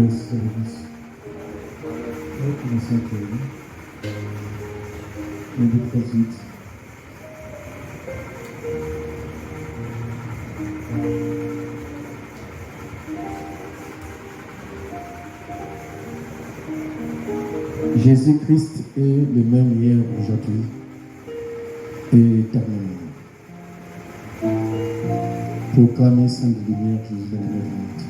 service. On va commencer un peu. Un, deux, trois, vite. Jésus-Christ est le même hier, aujourd'hui et éternellement. Proclamez Sainte Lumière, Jésus la lumière du monde.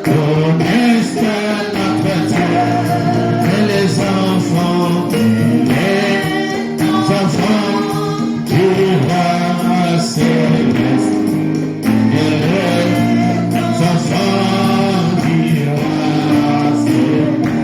connaissent notre Dieu. Et les enfants du roi céleste. Et les enfants du roi céleste.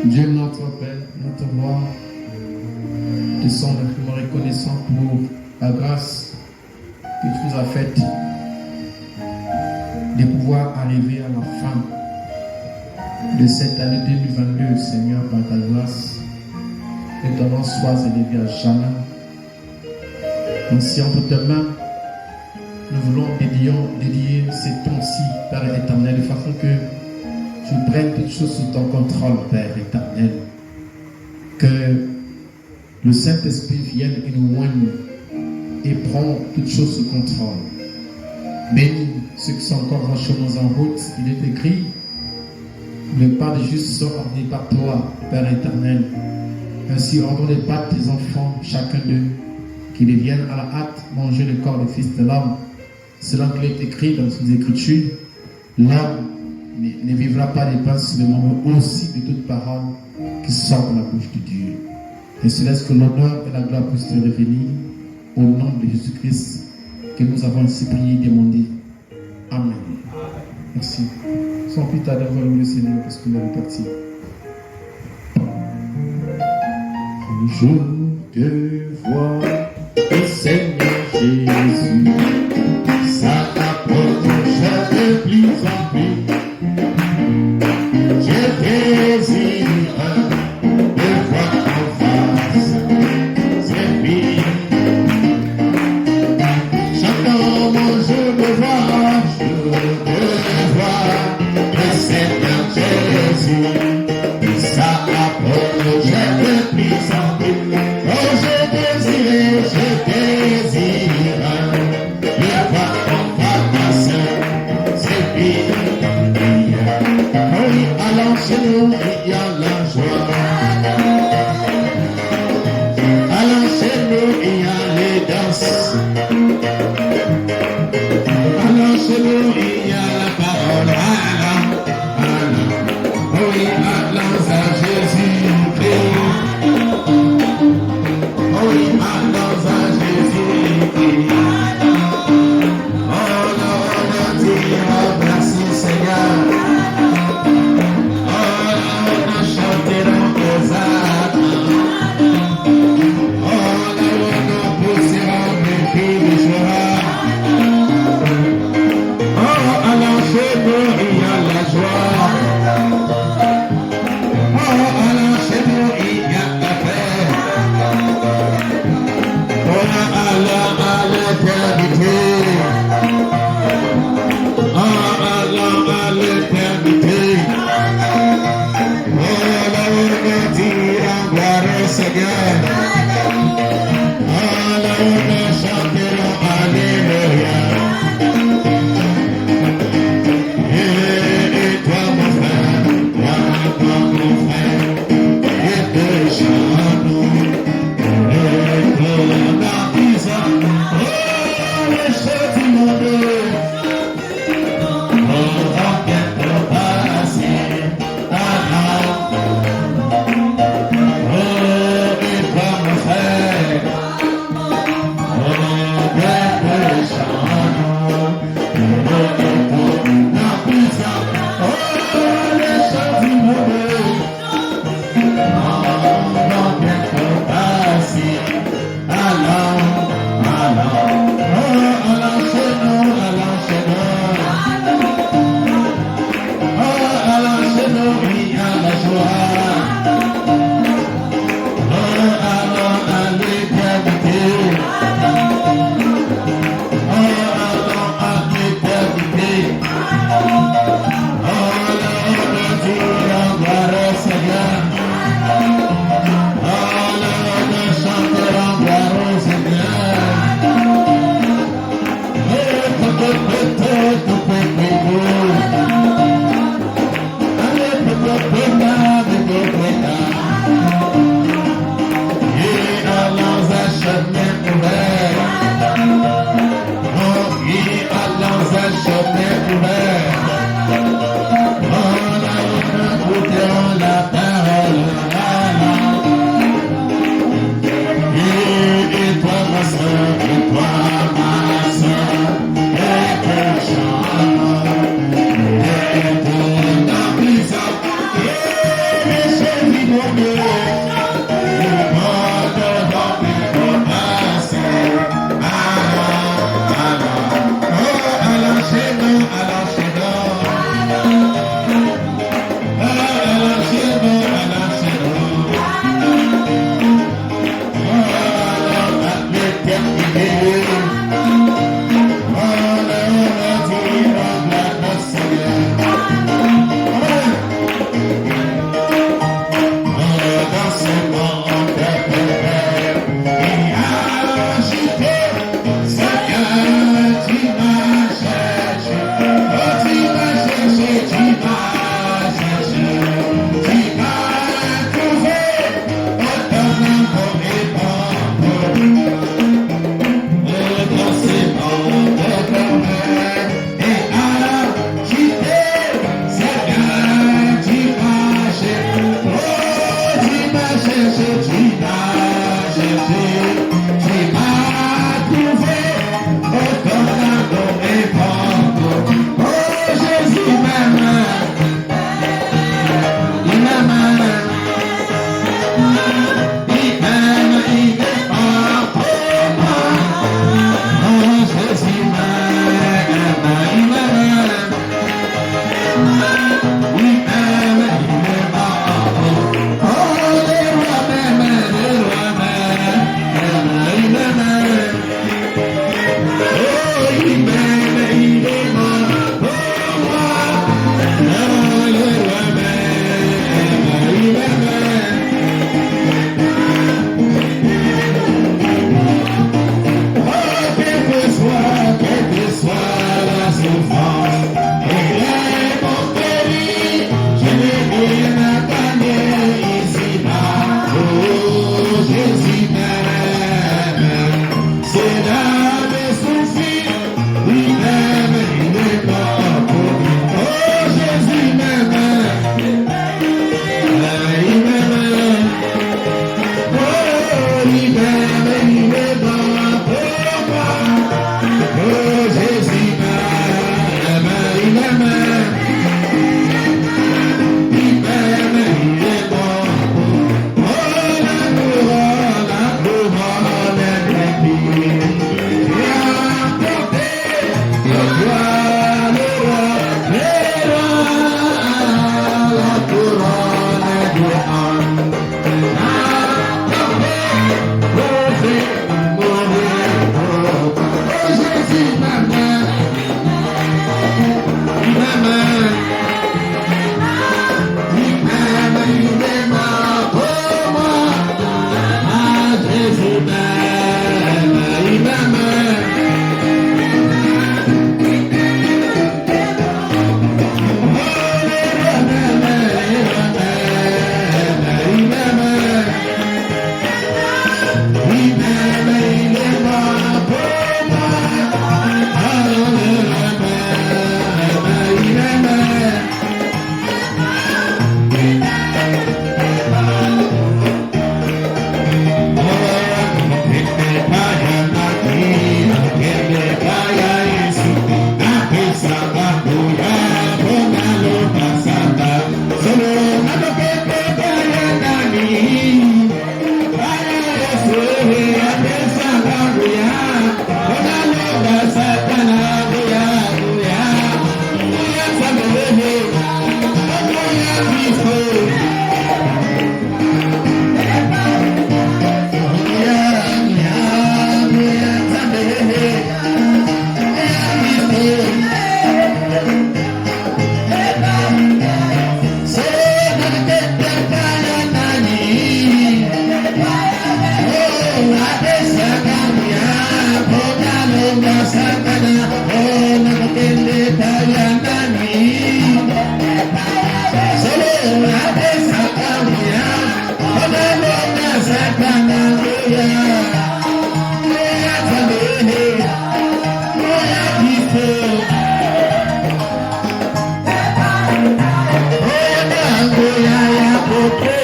Dieu notre Père, notre roi, nous sommes vraiment reconnaissants pour la grâce que tu nous as faite de pouvoir arriver à la fin de cette année 2022, Seigneur, par ta grâce. Que ton nom soit élevé à jamais. Ainsi, entre tes mains, nous voulons dédier ces temps-ci, Père éternel, de façon que tu prennes toutes choses sous ton contrôle, Père éternel. Que le Saint-Esprit vienne et nous oigne et prend toutes choses sous contrôle. Bénis ceux qui sont encore en chemin en route. Il est écrit, le pas des justes sont ornés par toi, Père éternel. Ainsi, rendons les pas de tes enfants, chacun d'eux, qu'ils viennent à la hâte manger le corps du Fils de l'homme. Selon qu'il est écrit dans les Écritures, l'homme ne vivra pas des pains seulement, mais aussi de toute parole qui sort de la bouche de Dieu. Et c'est laisse que l'honneur et la gloire puissent te revenir au nom de Jésus-Christ que nous avons ainsi prié et demandé. Amen. Merci. Sans plus tarder, on va louer le Seigneur parce que nous allons partir. Je te vois, le Seigneur Jésus, ça t'approche de plus en plus. Je désire de voir en face, c'est bien. Chaque homme je me vois, le Seigneur Jésus, ça approche de plus en plus. Oh, je désire le voir en face, c'est bien. Oui, allons chez nous, il y a la joie. Allons chez nous, il y a les danses. Allons chez nous, il y a la parole. Allons, oui, allons à Jésus-Christ.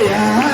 Amen.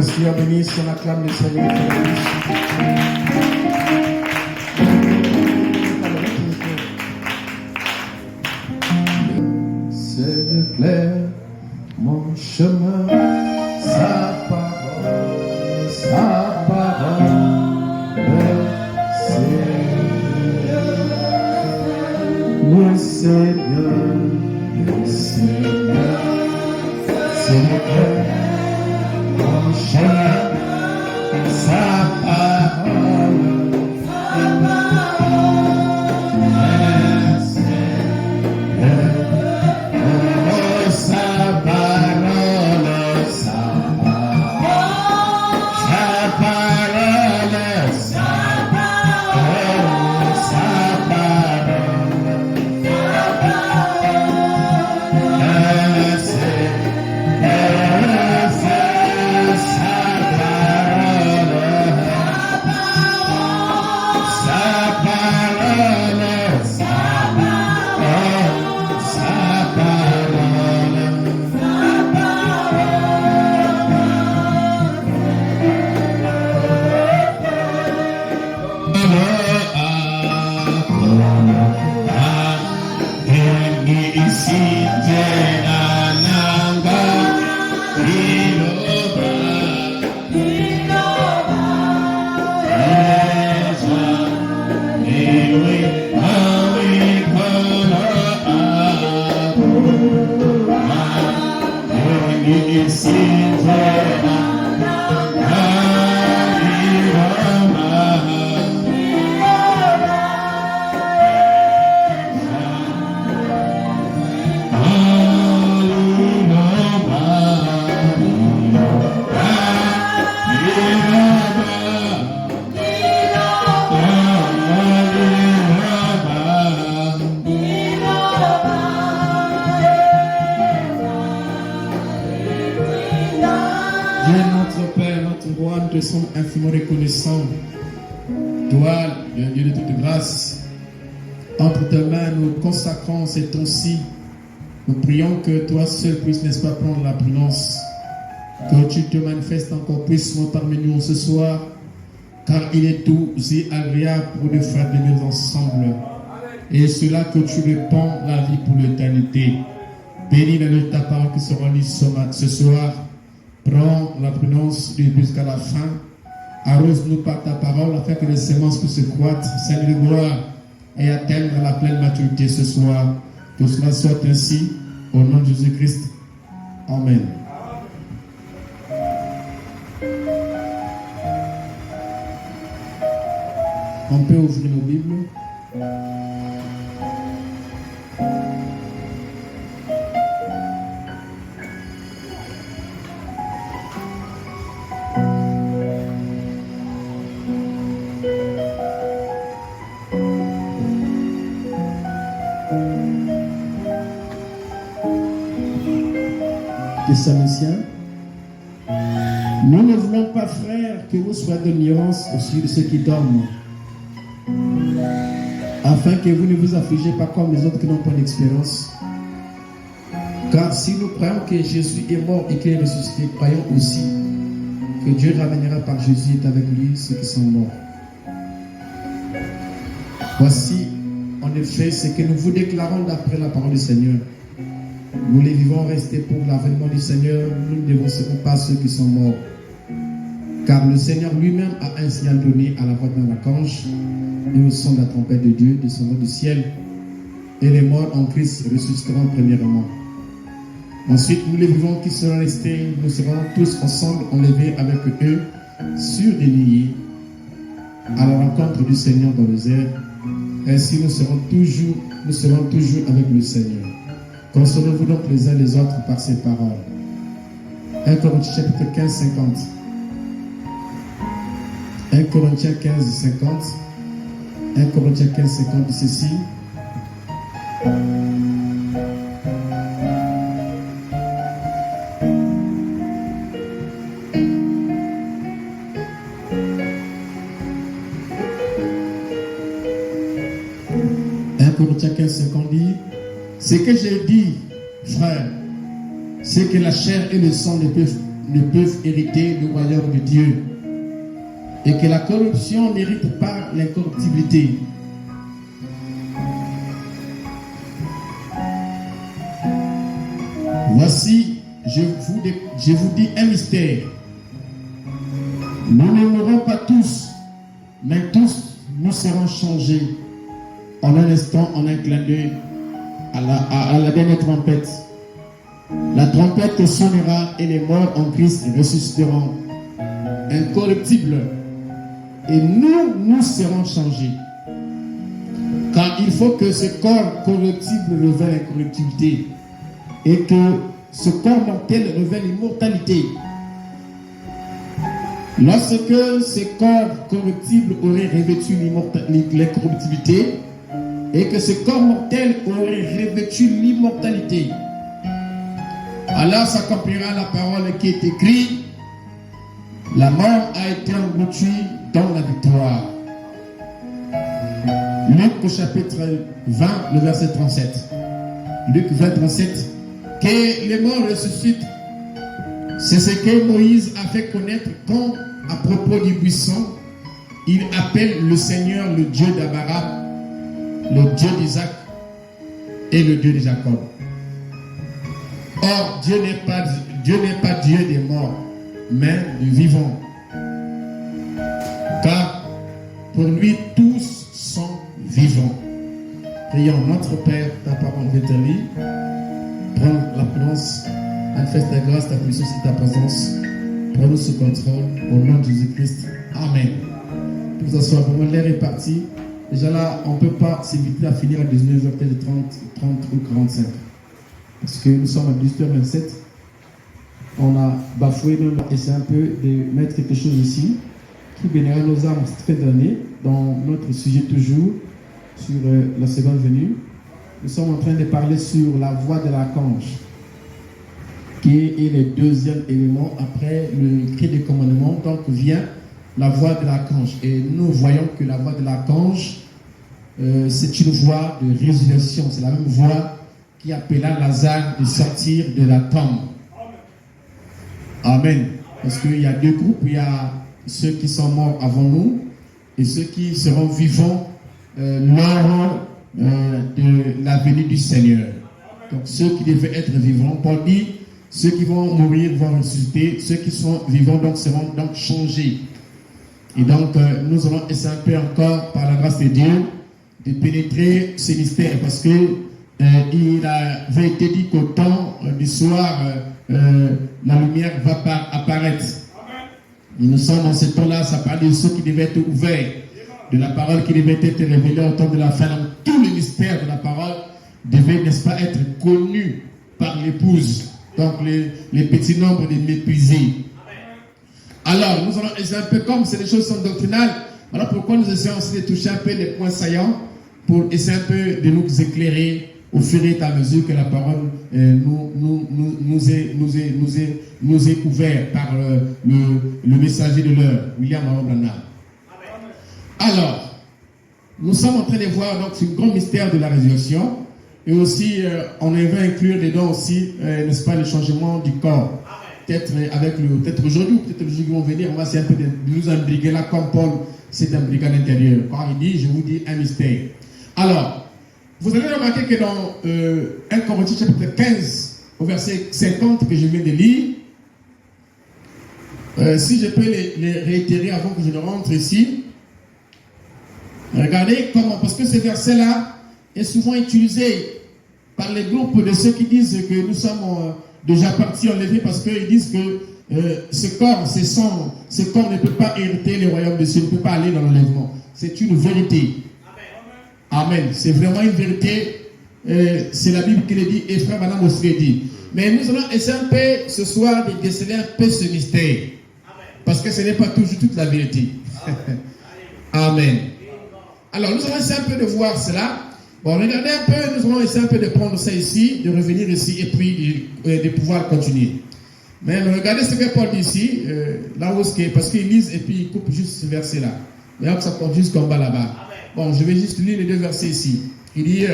le Seigneur bénisse, on acclame le Seigneur. C'est clair mon chemin, sa parole, le Seigneur, c'est clair mon chemin, sa parole, nous sommes infiniment reconnaissants. Toi, le Dieu de toute grâce, entre tes mains, nous consacrons ces temps-ci. Nous prions que toi seul puisses, n'est-ce pas, prendre la prudence. Que tu te manifestes encore plus parmi nous ce soir, car il est doux et agréable pour nous frères demeurer ensemble. Et cela que tu répands la vie pour l'éternité. Bénis la nuit ta parole qui sera lue ce soir. Prends la prudence jusqu'à la fin. Arrose-nous par ta parole afin que les semences puissent croître, Seigneur de gloire, et atteindre la pleine maturité ce soir. Que cela soit ainsi, au nom de Jésus-Christ. Amen. On peut ouvrir nos Bibles. Thessaloniciens. Nous ne voulons pas, frères, que vous soyez de l'ignorance au sujet de ceux qui dorment, afin que vous ne vous affligez pas comme les autres qui n'ont pas d'expérience. Car si nous croyons que Jésus est mort et qu'il est ressuscité, croyons aussi que Dieu ramènera par Jésus et avec lui ceux qui sont morts. Voici en effet ce que nous vous déclarons d'après la parole du Seigneur. Nous les vivons restés pour l'avènement du Seigneur, nous ne dévoncerons pas ceux qui sont morts. Car le Seigneur lui-même a ainsi donné à la voix d'un archange et au son de la trompette de Dieu descendant du ciel, et les morts en Christ ressusciteront premièrement. Ensuite, nous les vivants qui seront restés, nous serons tous ensemble enlevés avec eux sur des nuées à la rencontre du Seigneur dans les airs. Ainsi, nous serons toujours avec le Seigneur. Consolez-vous donc les uns les autres par ces paroles. 1 Corinthiens chapitre 15, 50. 1 Corinthiens 15, 50. 1 Corinthiens 15, 50 dit ceci. Corinthiens 15, 50 dit: ce que j'ai dit, frère, c'est que la chair et le sang ne peuvent hériter le royaume de Dieu. Et que la corruption n'hérite pas l'incorruptibilité. Voici, je vous dis un mystère. Nous ne mourrons pas tous, mais tous nous serons changés en un instant, en un clin d'œil, à la dernière trompette. La trompette sonnera et les morts en Christ ressusciteront incorruptibles. Et nous serons changés. Car il faut que ce corps corruptible revienne l'incorruptibilité et que ce corps mortel revienne l'immortalité. Lorsque ce corps corruptible aurait revêtu l'incorruptibilité et que ce corps mortel aurait revêtu l'immortalité, alors s'accomplira la parole qui est écrite: la mort a été engloutie dans la victoire. Luc au chapitre 20, le verset 37. Luc 20, 37. Que les morts ressuscitent, c'est ce que Moïse a fait connaître quand, à propos du buisson, il appelle le Seigneur le Dieu d'Abraham, le Dieu d'Isaac et le Dieu de Jacob. Or, Dieu n'est pas Dieu des morts, mais du vivant. Car pour lui, tous sont vivants. Prions, notre Père, ta parole est établie. Prends la prudence, manifeste ta grâce, ta puissance et ta présence. Prends-nous sous contrôle au nom de Jésus-Christ. Amen. Pour que ce soit vraiment l'air est parti. Déjà là, on ne peut pas s'éviter à finir à 19h30 ou 45. Parce que nous sommes à 18h27. On a bafoué, même essayé un peu de mettre quelque chose ici qui bénira nos âmes cette fin d'année dans notre sujet toujours sur la seconde venue. Nous sommes en train de parler sur la voix de l'archange, qui est le deuxième élément après le cri des commandements. Donc vient la voix de l'archange. Et nous voyons que la voix de l'archange, c'est une voix de résurrection. C'est la même voix qui appela Lazare de sortir de la tombe. Amen. Parce qu'il y a deux groupes. Il y a ceux qui sont morts avant nous et ceux qui seront vivants lors de la venue du Seigneur. Donc ceux qui devaient être vivants, Paul dit, ceux qui vont mourir vont ressusciter, ceux qui sont vivants donc seront donc changés. Et donc nous allons essayer un peu encore par la grâce de Dieu de pénétrer ces mystères, parce que il avait été dit qu'au temps du soir la lumière va apparaître. Et nous sommes dans ce temps-là, ça parle de ceux qui devaient être ouverts, de la parole qui devait être révélée au temps de la fin. Donc, tous les mystères de la parole devaient, n'est-ce pas, être connus par l'épouse. Donc les petits nombres de méprisés. Alors, nous allons essayer un peu, comme c'est des choses sont doctrinales, voilà pourquoi nous essayons aussi de toucher un peu les points saillants pour essayer un peu de nous éclairer au fur et à mesure que la parole nous est ouverte par le messager de l'heure, William Branham. Alors, nous sommes en train de voir donc ce grand mystère de la résurrection, et aussi on va inclure dedans aussi, n'est-ce pas, le changement du corps. Peut-être peut-être aujourd'hui, peut-être les jours qui vont venir, on va essayer un peu de nous imbriquer là, comme Paul s'est imbriqué à l'intérieur. Quand il dit, je vous dis un mystère. Alors, vous allez remarquer que dans 1 Corinthiens chapitre 15, au verset 50 que je viens de lire, si je peux les réitérer avant que je ne rentre ici, regardez comment, parce que ce verset-là est souvent utilisé par les groupes de ceux qui disent que nous sommes déjà partis enlevés, parce qu'ils disent que ce corps, ce corps ne peut pas hériter le royaume de Dieu, ne peut pas aller dans l'enlèvement. C'est une vérité. Amen. C'est vraiment une vérité. C'est la Bible qui le dit et frère Madame aussi le dit. Mais nous allons essayer un peu ce soir de déceler un peu ce mystère. Parce que ce n'est pas toujours toute la vérité. Amen. Alors nous allons essayer un peu de voir cela. Bon, regardez un peu, nous allons essayer un peu de prendre ça ici, de revenir ici et puis de pouvoir continuer. Mais regardez ce que Paul dit ici, là où c'est, parce qu'il lise et puis il coupe juste ce verset-là. Et hop, ça compte jusqu'en bas là-bas. Bon, je vais juste lire les deux versets ici. Il dit,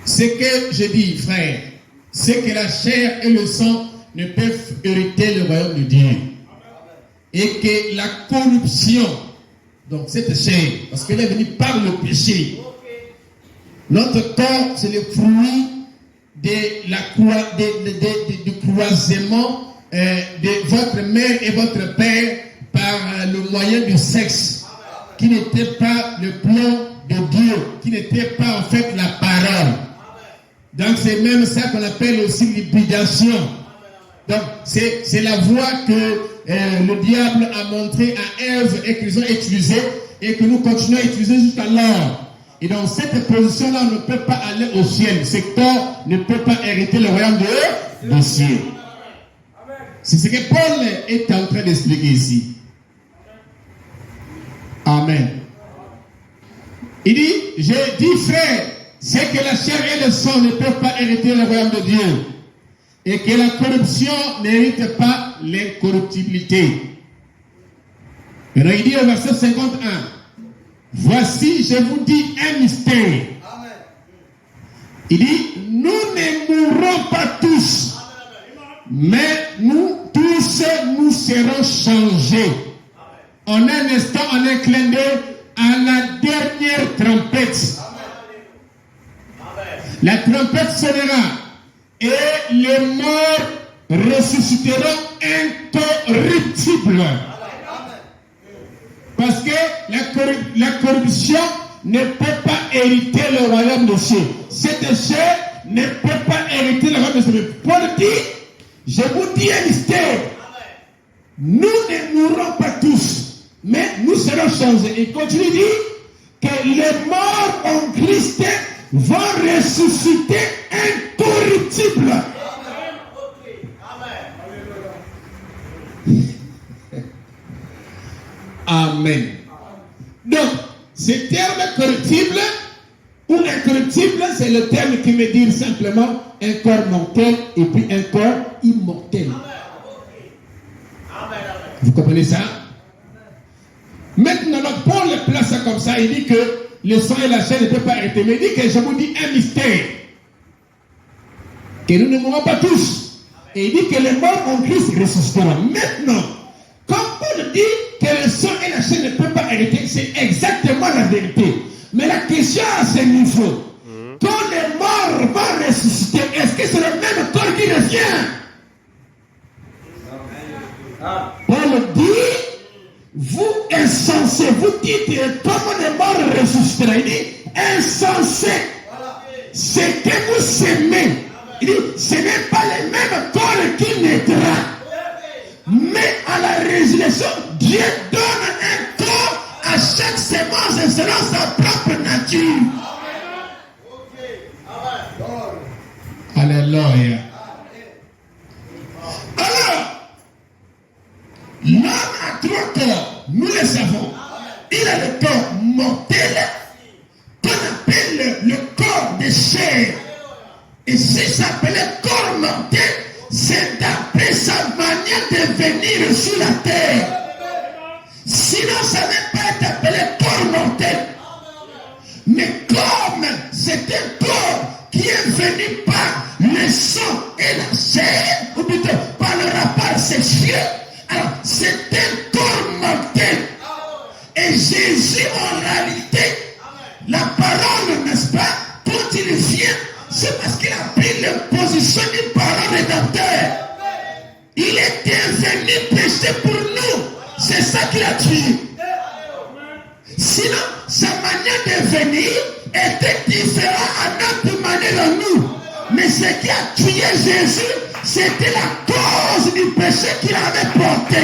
ce que je dis, frère, c'est que la chair et le sang ne peuvent hériter le royaume de Dieu. Et que la corruption, donc cette chair, parce qu'elle est venue par le péché, notre corps, c'est le fruit du croisement de votre mère et votre père par le moyen du sexe, qui n'était pas le plan de Dieu, qui n'était pas en fait la parole. Donc c'est même ça qu'on appelle aussi l'hybridation. Donc c'est la voie que le diable a montré à Ève et qu'ils ont utilisée et que nous continuons à utiliser jusqu'alors. Et dans cette position-là, on ne peut pas aller au ciel. Ce corps ne peut pas hériter le royaume de ciel. C'est ce que Paul est en train d'expliquer ici. Amen. Il dit, j'ai dit frère, c'est que la chair et le sang ne peuvent pas hériter le royaume de Dieu. Et que la corruption n'hérite pas l'incorruptibilité. Alors il dit au verset 51, voici, je vous dis un mystère. Amen. Il dit, nous ne mourrons pas tous, mais nous tous, nous serons changés. En un instant, en un clin d'œil, à la dernière trompette. Amen. La trompette sonnera et les morts ressusciteront incorruptibles. Parce que la corruption ne peut pas hériter le royaume de Dieu. Cette chair ne peut pas hériter le royaume de Dieu. Paul dit, je vous dis un mystère. Nous ne mourrons pas tous, mais nous serons changés. Il continue de dire que les morts en Christ vont ressusciter incorruptibles. Amen. Donc, ce terme corruptible ou incorruptible, c'est le terme qui veut dire simplement un corps mortel et puis un corps immortel. Vous comprenez ça? Maintenant, Paul le place ça comme ça. Il dit que le sang et la chair ne peuvent pas hériter. Mais il dit que je vous dis un mystère. Que nous ne mourrons pas tous. Et il dit que les morts en Christ ressusciteront. Maintenant, comme Paul dit que le sang et la chair ne peuvent pas hériter, c'est exactement la vérité. Mais la question à ce niveau, quand les morts vont ressusciter, est-ce que c'est le même corps qui revient? Paul dit, vous insensés, vous dites comment les morts ressusciteront. Il dit, insensés, c'est que vous s'aimez. Il dit, ce n'est pas le même corps qui naîtra. Mais à la résurrection, Dieu donne un corps à chaque sémence et selon sa propre nature. Alléluia. Alors, l'homme a trois corps, nous le savons. Il a le corps mortel, qu'on appelle le corps de chair. Et si ça s'appelait corps mortel, c'est d'après sa manière de venir sur la terre. Sinon, ça n'est pas être appelé corps mortel. Mais comme c'est un corps qui est venu par le sang et la chair, ou plutôt par le rapport sexuel, alors c'est un corps mortel. Et Jésus, en réalité, la parole, n'est-ce pas, quand il vient, c'est parce qu'il a pris la position d'une parole rédempteur. Il était venu pécher pour nous. C'est ça qu'il a tué. Sinon, sa manière de venir était différente à notre manière à nous. Mais ce qui a tué Jésus, c'était la cause du péché qu'il avait porté.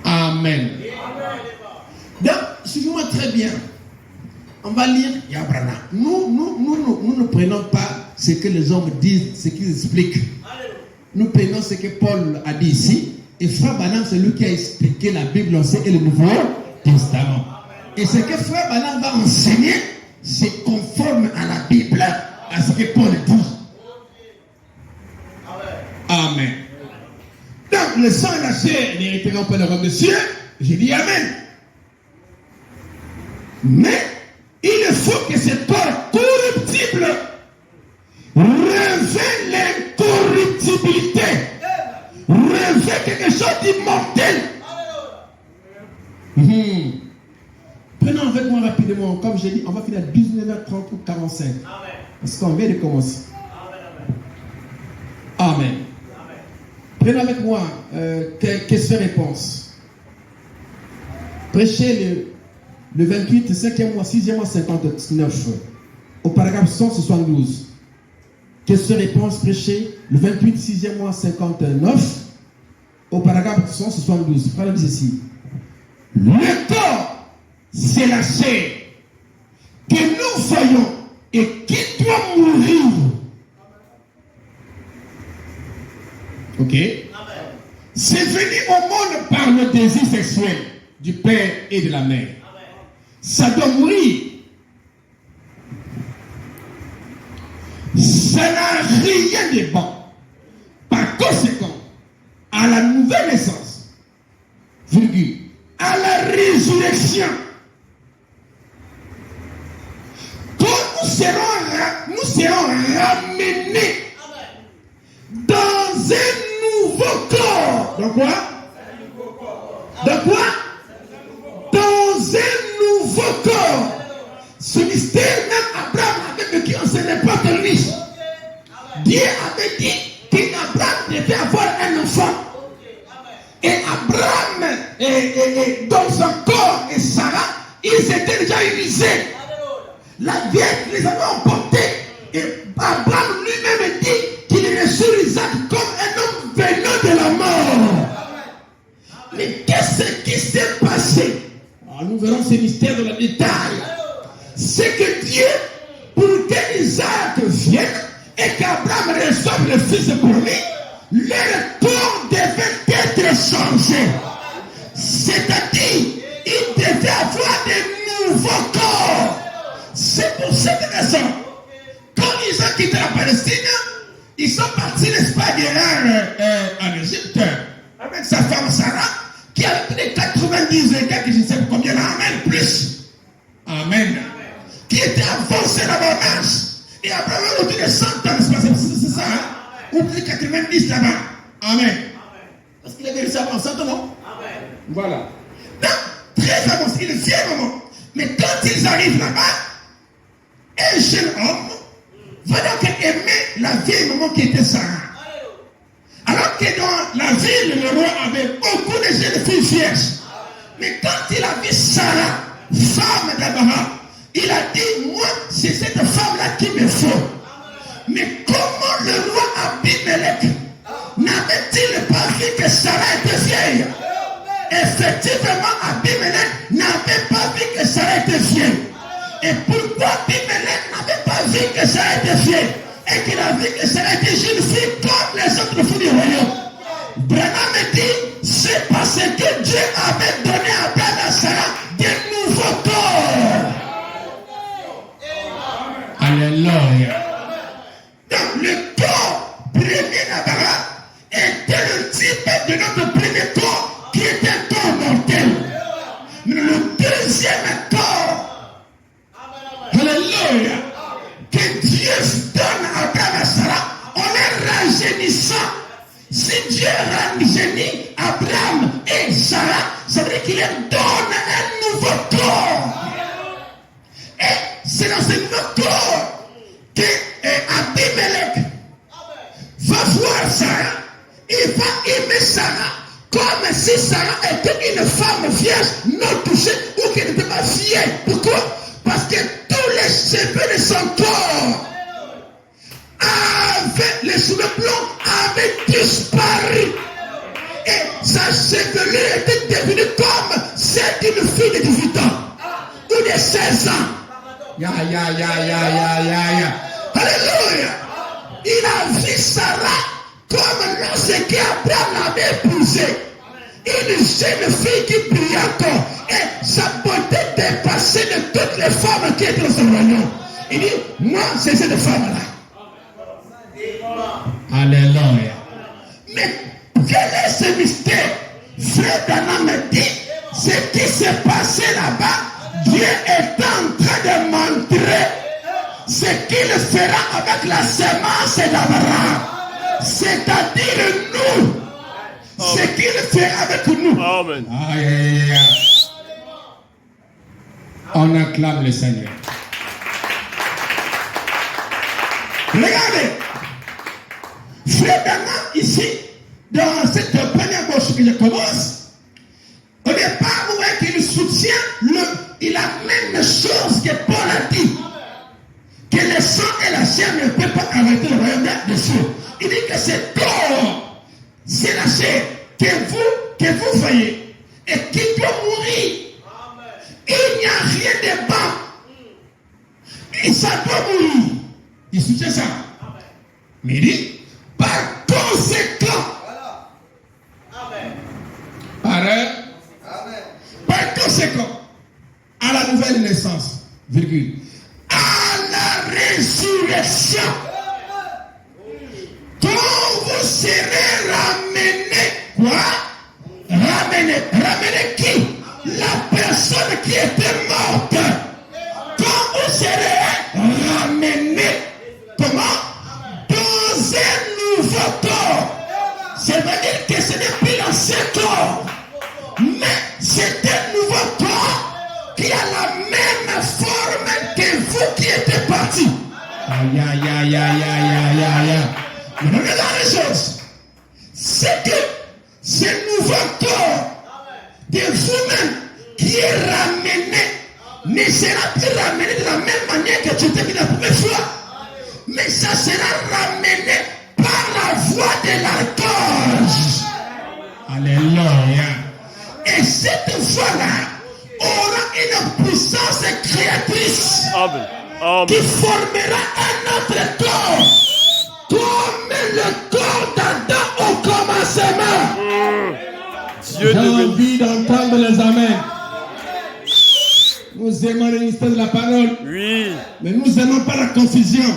Amen. Donc, suivez-moi très bien. On va lire Yabrana. Nous ne prenons pas ce que les hommes disent, ce qu'ils expliquent. Nous prenons ce que Paul a dit ici. Et Frère Branham, c'est lui qui a expliqué la Bible ancienne et le Nouveau Testament. Et ce que Frère Branham va enseigner, c'est conforme à la Bible, à ce que Paul dit. Amen. Donc, le sang et la chair n'hériteront pas le royaume des cieux. J'ai dit Amen. Mais il faut que ce corps corruptible revienne comme j'ai dit, on va finir à 19h30 ou 45. Amen. Parce qu'on vient de commencer. Amen. Amen. Prenez avec moi questions-réponses. Prêchez le 28, 5e mois, 6e mois, 59, au paragraphe 172. Questions-réponses, prêchez le 28, 6e mois, 59, au paragraphe 172. Frère dit ceci. Le corps, c'est la chair que nous voyons et qui doit mourir. Ok? C'est venu au monde par le désir sexuel du père et de la mère. Ça doit mourir. Ça n'a rien de bon. Par conséquent, à la nouvelle naissance, virgule, à la résurrection, quand nous serons ramenés dans un nouveau corps. Dans quoi? Dans quoi? Dans un nouveau corps. Ce mystère, même Abraham avec qui on ne savait pas de lui. Dieu avait dit qu'Abraham devait avoir un enfant. Et Abraham, dans son corps et Sarah, ils étaient déjà unisés. La Vierge les avait emportés. Et Abraham lui-même dit qu'il reçut Isaac comme un homme venant de la mort. Mais qu'est-ce qui s'est passé? Alors, nous verrons ces mystères dans le détail. C'est que Dieu, pour que Isaac vienne et qu'Abraham reçoive le fils pour lui, leur corps devait être changé. C'est-à-dire, il devait avoir de nouveaux corps. C'est pour cette raison, quand ils ont quitté la Palestine, ils sont partis, n'est-ce pas, en Égypte, avec sa femme Sarah, qui avait plus de 90 ans, je ne sais pas combien, amen, plus. Amen. Qui était avancé dans mon âge. Et Abraham a au-dessus de 100 ans, n'est-ce pas, c'est ça, hein? Ou plus de 90 là-bas. Amen. Parce qu'il avait réussi à avancer, non? Amen. Voilà. Donc, très avancé, il est vieil moment. Mais quand ils arrivent là-bas, un jeune homme va donc aimer la vieille maman qui était Sarah. Alors que dans la ville, le roi avait beaucoup de jeunes filles vierges. Mais quand il a vu Sarah, femme d'Abraham, il a dit, moi, c'est cette femme-là qui me faut. Mais comment le roi Abimelech n'avait-il pas vu que Sarah était vieille? Effectivement, Abimelech n'avait pas vu que Sarah était vieille. Et pourquoi Abimelech n'avait pas vu que Sarah était vieille et qu'il a vu que Sarah était jeune fille comme les autres filles du royaume? Branham dit, c'est parce que Dieu avait donné à Abraham et à Sarah des nouveaux corps. Alléluia. Donc le corps premier d'Abraham était le type de notre premier corps qui était un corps mortel. Mais le deuxième corps, alléluia, que Dieu donne à Abraham et Sarah en les rajeunissant. Si Dieu rajeunit Abraham et Sarah, ça veut dire qu'il leur donne un nouveau corps. Et c'est dans ce nouveau corps que Abimelech va voir Sarah. Il va aimer Sarah comme si Sarah était une femme vierge non touchée ou qu'elle n'était pas vieille. Pourquoi? Parce que tous les cheveux de son corps avaient, les cheveux blancs avaient disparu. Et sa chevelure était devenue comme celle d'une fille de 18 ans ou de 16 ans. Alléluia. Il a vu Sarah comme lorsque Abraham l'avait épousée. Une jeune fille qui brillait encore. Et sa beauté dépassait de toutes les femmes qui étaient dans ce royaume. Il dit, moi, c'est cette femme-là. Alléluia. Mais quel est ce mystère? Frère Branham me dit, ce qui s'est passé là-bas, Dieu est en train de montrer ce qu'il fera avec la semence d'Abraham. C'est-à-dire nous. Ce qu'il fera avec nous. Amen. On acclame le Seigneur. Regardez. Frère Branham, ici, dans cette première gauche que je commence, au départ, vous voyez qu'il soutient il a la même chose que Paul a dit. Que le sang et la chair ne peuvent pas arrêter le royaume des cieux. Il dit que c'est corps, c'est la chair que vous voyez et qui doit mourir. Il n'y a rien de bas. Et ça doit mourir. Il soutient ça. Mais il dit, par conséquent, par conséquent, à la nouvelle naissance, virgule, à la résurrection, quand vous serez ramenés, quoi? Ramener qui? La personne qui était morte. Quand vous serez ramenés, comment? Dans un nouveau corps. Ça veut dire que ce n'est plus l'ancien corps, mais c'est un nouveau corps qui a la même forme que vous qui êtes partis. Aïe, aïe, aïe, aïe, aïe, aïe, aïe. Mais regardez la chose. C'est que ce nouveau corps de vous-même qui est ramené ne sera plus ramené de la même manière que tu étais venu la première fois. Mais ça sera ramené par la voix de l'archange. Alléluia. Et cette voix-là aura une puissance créatrice. Amen. Amen. Qui formera un autre corps. Comme le corps d'Adam au commencement. Dieu J'ai de envie d'entendre les amens. Nous aimons le ministère de la parole. Oui. Mais nous n'aimons pas la confusion.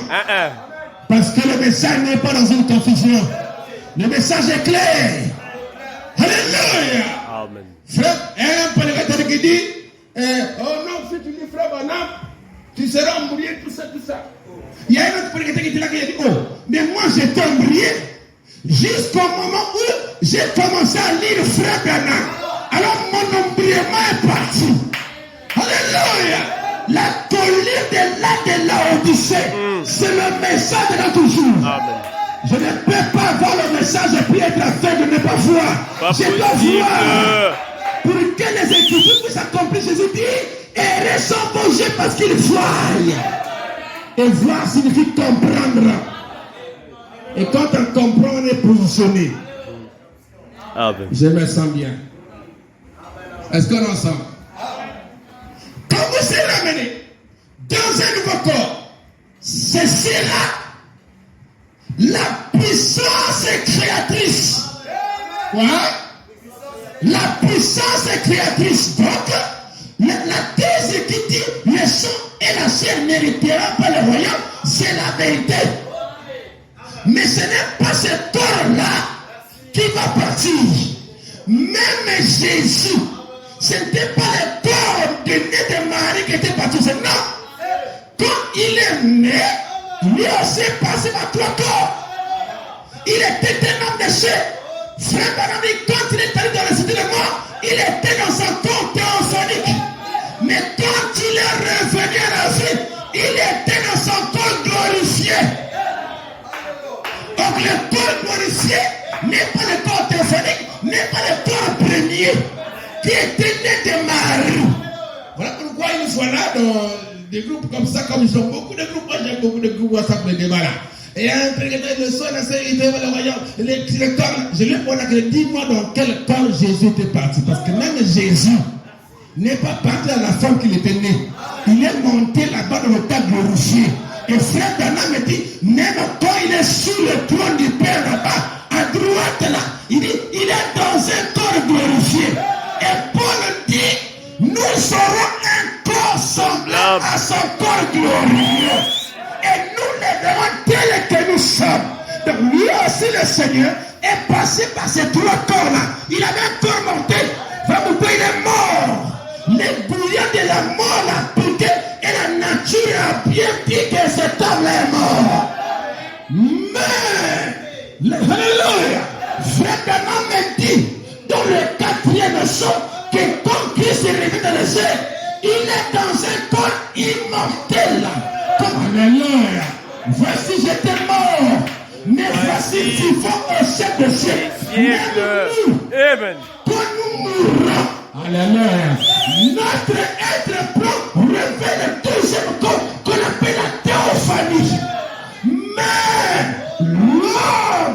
Parce que le message n'est pas dans une confusion. Le message est clair. Alléluia. Amen. Frère, un prédicateur qui dit oh non, si tu dis frère Branham, tu seras embrouillé, tout ça, tout ça. Il y a un autre prédicateur qui dit là, qui a dit oh, mais moi j'étais embrouillé jusqu'au moment où j'ai commencé à lire frère Branham. Alors mon embrièvement est parti. Alléluia. La colère de Laodicée, c'est le message de notre jour. Amen. Je ne peux pas voir le message et puis être aveugle, ne pas voir. Je dois voir. Pour que les Écritures puissent accomplir, Jésus dit, et sont bouger parce qu'ils voient. Et voir signifie comprendre. Et quand on comprend, on est positionné. Amen. Je me sens bien. Est-ce qu'on est ensemble? Quand vous serez ramené dans un nouveau corps, ce sera la puissance créatrice. Quoi? La puissance créatrice. Donc, la thèse qui dit le sang et la chair n'hériteront pas le royaume, c'est la vérité. Mais ce n'est pas ce corps-là qui va partir. Même Jésus, ce n'était pas le corps de né de Marie qui était parti. Non. Quand il est né, lui aussi est passé par trois corps. Il était un homme de chair. Frère Branham, quand il est allé dans la cité de mort, il était dans son corps théophonique. Mais quand il est revenu à la vie, il était dans son corps glorifié. Donc le corps glorifié n'est pas le corps théophonique, n'est pas le corps premier qui était né de Marie. Voilà pourquoi une fois là, dans des groupes comme ça, comme ils ont beaucoup de groupes, moi j'aime beaucoup de groupes WhatsApp de débat là. Et un prédicateur de son il devait le royaume. Le corps, je lui ai demandé, dis-moi dans quel corps Jésus était parti. Parce que même Jésus n'est pas parti à la forme qu'il était né. Il est monté là-bas dans le tas glorifié. Et frère Branham me dit, même quand il est sur le trône du Père là-bas, à droite là, il dit, il est dans un corps glorifié. Et Paul dit, nous serons un corps semblable à son corps glorieux. Et nous les verrons tels que nous sommes. Donc lui aussi le Seigneur est passé par ces trois corps-là. Il avait un corps mortel. Voilà pourquoi il est mort. Les bouillons de la mort l'a piqué et la nature a bien dit que cet homme est mort. Mais, alléluia, Frère Branham me dit dans le 4e son que quand Christ est revenu dans les cieux, Il est dans un corps immortel. Alléluia. Voici, j'étais mort. Mais voici, vivant au siècle de siècle. Amen. Quand nous mourrons, alléluia, notre être prend revêt le deuxième corps qu'on appelle la théophanie. Mais lors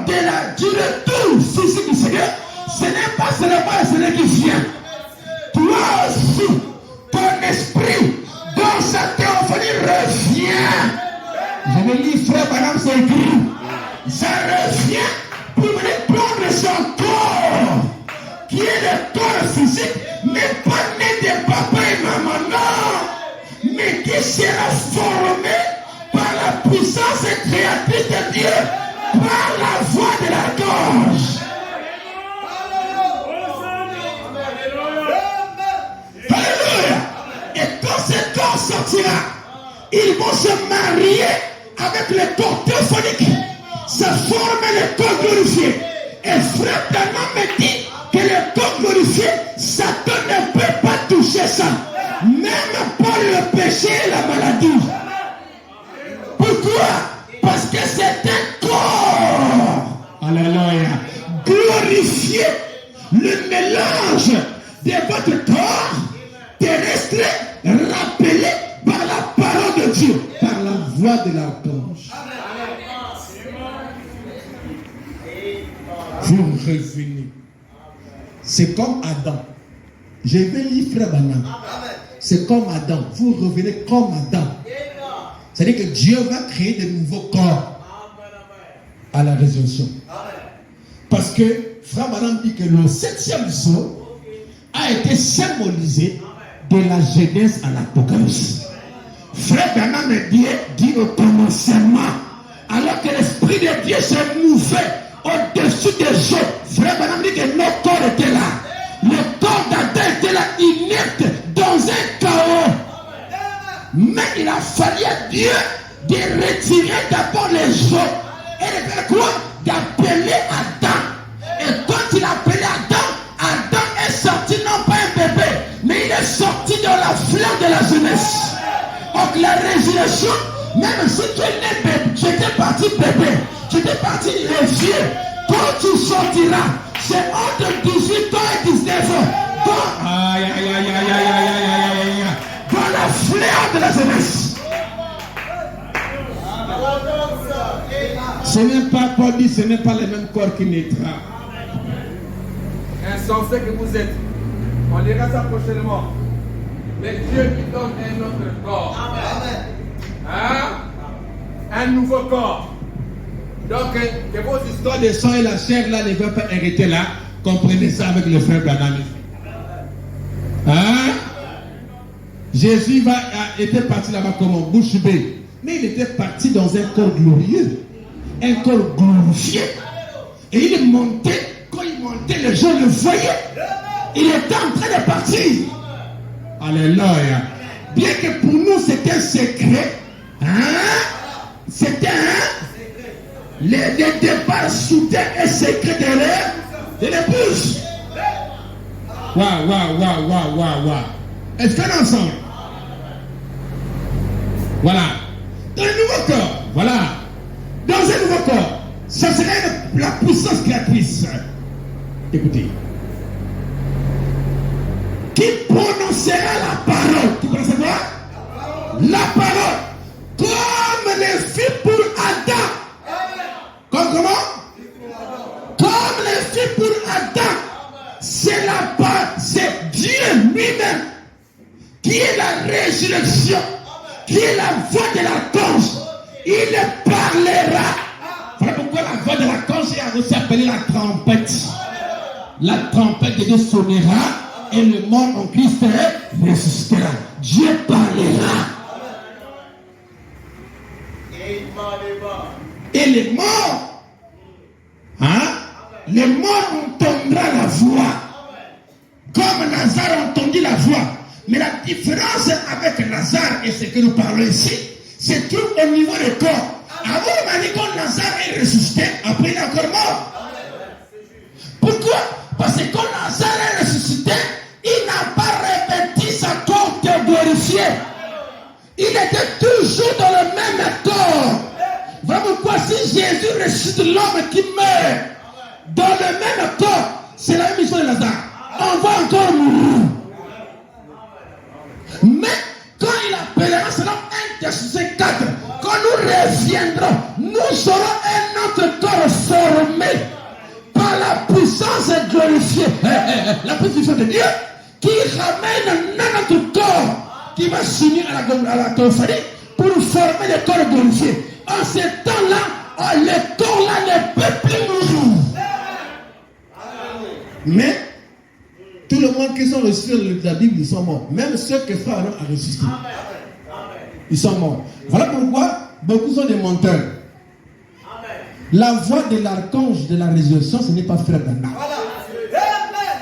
du retour physique du Seigneur, ce n'est pas seulement le Seigneur qui vient. Toi aussi, ton esprit, dans sa théophanie, revient. Je vais lire frère Madame, c'est écrit. Ça revient pour venir prendre son corps, qui est le corps physique, mais pas né de papa et maman, non, mais qui sera formé par la puissance créatrice de Dieu, par la voix de la gorge. Alléluia. Et quand ce corps sortira, ils vont se marier avec le corps théophonique. Ça forme le corps glorifié. Et frère Branham me dit que le corps glorifié, Satan ne peut pas toucher ça. Même pas le péché et la maladie. Pourquoi? Parce que c'est un corps. Alléluia. Glorifié. Le mélange de votre corps terrestre rappelé par la parole de Dieu, par la voix de l'archange. Vous revenez. C'est comme Adam. Je vais lire frère Branham. C'est comme Adam. Vous revenez comme Adam. C'est-à-dire que Dieu va créer de nouveaux corps à la résurrection. Parce que frère Branham dit que le 7e jour a été symbolisé de la Genèse à l'Apocalypse. Frère Branham dit au commencement, alors que l'Esprit de Dieu se mouvait au-dessus des eaux. Frère Branham dit que nos corps étaient là. Le corps d'Adam était là, inerte, dans un chaos. Mais il a fallu à Dieu de retirer d'abord les eaux. Et de faire quoi? D'appeler Adam. Et quand il a appelé Adam, Adam est sorti non pas un bébé, mais il est sorti de la flamme de la jeunesse. Donc la résurrection, même si tu es né bébé, tu étais parti bébé, tu étais parti vieux, quand tu sortiras, c'est entre 18 ans et 19 ans. Dans la flamme de la jeunesse. Ce n'est pas Paul dit, ce n'est pas le même corps qui naîtra. Insensé que vous êtes. On lira ça prochainement. Mais Dieu qui donne un autre corps. Hein? Un nouveau corps. Donc, que vos histoires de sang et la chair là ne vont pas arrêter là. Comprenez ça avec le frère Branham. Hein? Jésus était parti là-bas comme un bouche bée. Mais il était parti dans un corps glorieux. Un corps glorifié. Et il est monté. Quand il montait, les gens le voyaient. Il était en train de partir. Alléluia. Bien que pour nous c'était un secret. Hein? C'était le départ soudain et secret de l'épouse. Waouh. Est-ce qu'on est ensemble? Voilà. Dans un nouveau corps. Voilà. Dans un nouveau corps. Ça serait la puissance créatrice. Écoutez. Qui prononcera la parole? Tu penses quoi? La parole. Comme les filles pour Adam. Comme comment? Comme les filles pour Adam. C'est la parole. C'est Dieu lui-même qui est la résurrection, qui est la voix de l'archange. Il parlera. Voilà pourquoi la voix de l'archange est aussi appelée la trompette. La trompette de Dieu sonnera et le monde en Christ ressuscitera. Dieu parlera. Et les morts, les morts entendront la voix. Comme Lazare entendit la voix. Mais la différence avec Lazare et ce que nous parlons ici, c'est tout au niveau du corps. Avant, on m'a dit quand Lazare est ressuscité, après il est encore mort. Pourquoi? Parce que quand Lazare est ressuscité, il n'a pas revêtu sa corps théophonique. Il était toujours dans le même corps. Voilà pourquoi si Jésus ressuscite l'homme qui meurt dans le même corps, c'est la même mission de Lazare. On va encore mourir. Mais quand il appellera selon 1 Thessaloniciens 4, quand nous reviendrons, nous aurons un autre corps formé par la puissance glorifiée, la puissance de Dieu, qui ramène notre corps, qui va s'unir à la théophanie pour former le corps glorifié. En ce temps-là, le corps-là ne peut plus mourir. Mais tout le monde qui sont reçus dans la Bible, ils sont morts. Même ceux que Frère Adam a ressuscité. Ils sont morts. Voilà pourquoi beaucoup sont des menteurs. La voix de l'archange de la résurrection, ce n'est pas Frère Adam.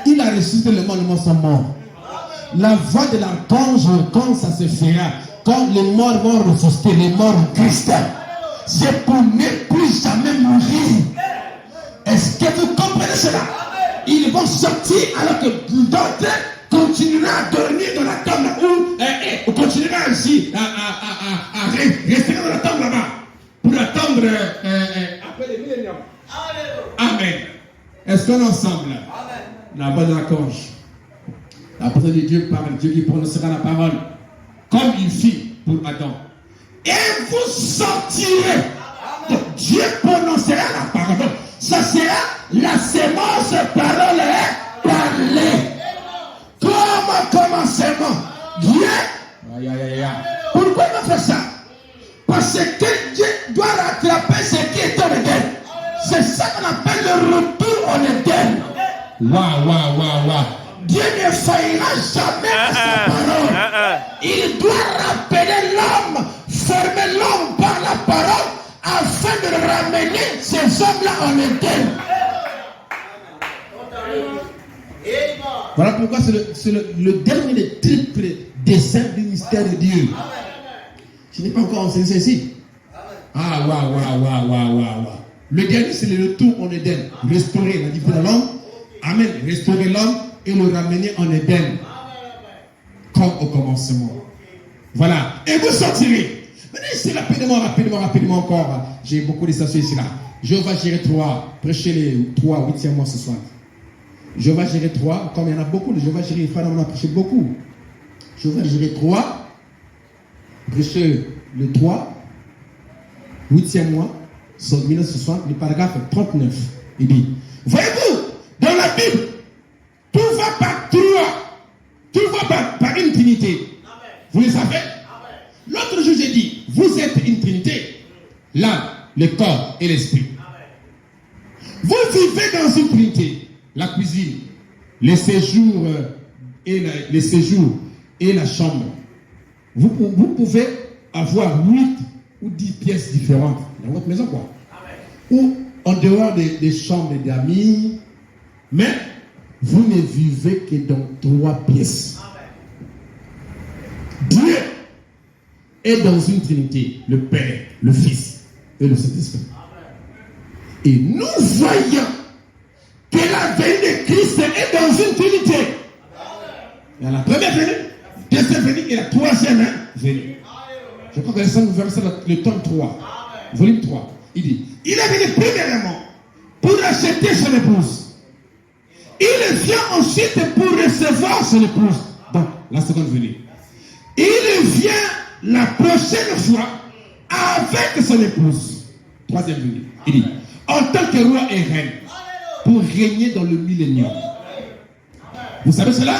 Il a ressuscité, les morts sont morts. La voix de l'archange, quand ça se fera, quand les morts vont ressusciter, les morts en Christ, c'est pour ne plus jamais mourir. Est-ce que vous comprenez cela? Ils vont sortir alors que d'autres continueront à dormir dans la tombe ou continueront ainsi à rester dans la tombe là-bas pour attendre après les milléniums. Amen. Est-ce qu'on est ensemble? La bonne archange. La parole de Dieu parle, Dieu qui prononcera la parole comme il fit pour Adam. Et vous sortirez. Donc Dieu prononcera la parole. Ça sera la sémence parole parlée. Comme commencement. Dieu. Pourquoi il fait ça? Parce que Dieu doit rattraper ce qui est en Éden. C'est ça qu'on appelle le retour en Éden. Waouh. Dieu ne faillira jamais à sa parole. Il doit rappeler l'homme, former l'homme par la parole afin de ramener ces hommes-là en Éden. Voilà pourquoi c'est le dernier des triples desseins du mystère de Dieu. Je n'ai pas encore enseigné ici. Waouh. Le dernier, c'est le retour en Éden. Restaurer la divinité de l'homme. Amen. Restaurer l'homme et le ramener en Éden. Comme au commencement. Voilà. Et vous sortirez. Maintenant, ici, rapidement encore. J'ai beaucoup de stations ici là. Jéhovah Jireh 3. Prêchez les 3, 8e mois ce soir. Jéhovah Jireh 3. Comme il y en a beaucoup de Jéhovah Jireh, on a prêché beaucoup. Jéhovah Jireh 3. Prêchez le 3. 8e mois. 1960. Le paragraphe 39. Il dit, voyez-vous, dans la Bible, tout va par trois. Tout va par une trinité. Vous le savez? L'autre jour, j'ai dit, vous êtes une trinité. L'âme, le corps et l'esprit. Vous vivez dans une trinité. La cuisine, les séjours et la chambre. Vous pouvez avoir 8 ou 10 pièces différentes dans votre maison, quoi. Ou en dehors des chambres d'amis. Mais vous ne vivez que dans 3 pièces. Dieu est dans une trinité, le Père, le Fils et le Saint-Esprit. Et nous voyons que la venue de Christ est dans une trinité. Il y a la première venue, deuxième venue et la troisième venue. Je crois que vous verrez ça dans le tome 3, volume 3. Il dit, il est venu premièrement pour acheter son épouse. Il vient ensuite pour recevoir son épouse. Donc, la seconde venue. Il vient la prochaine fois avec son épouse. Troisième venue. Il dit, en tant que roi et reine, pour régner dans le millénium. Vous savez cela?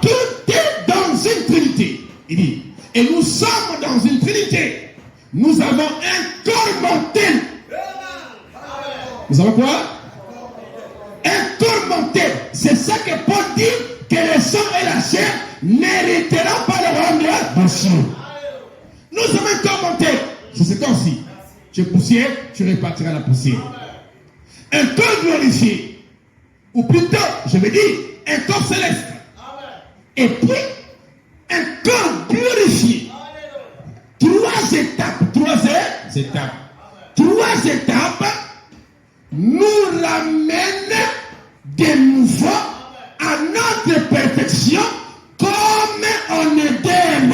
Tout est dans une trinité. Il dit, et nous sommes dans une trinité. Nous avons un corps mortel. Nous avons quoi? Un corps mortel. C'est ça que Paul dit, que le sang et la chair n'hériteront pas le royaume de Dieu. Nous avons un corps mortel. C'est ce corps-ci. Tu es poussière, tu répartiras la poussière. Un corps glorifié. Ou plutôt, je veux dire, un corps céleste. Et puis, un corps glorifié. 3 étapes. 3 étapes. 3 étapes nous ramènent de nouveau à notre perfection comme en Éden.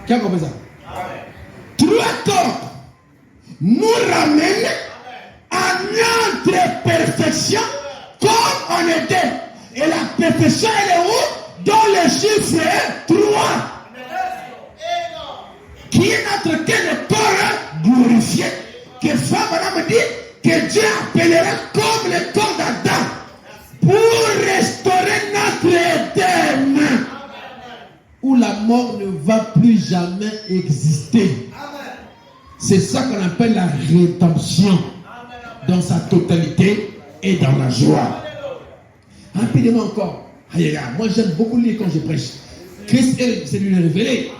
Qui a compris ça? Trois corps nous ramènent à notre perfection comme on était. Et la perfection, elle est où? Dans le chiffre 3. Qui est notre cœur de corps glorifié. Que Femme me dit que Dieu appellera comme le corps d'Adam pour restaurer notre Éden. Où la mort ne va plus jamais exister. C'est ça qu'on appelle la rédemption dans sa totalité et dans la joie. Rapidement encore. Moi j'aime beaucoup lire quand je prêche. Christ est c'est lui révélé.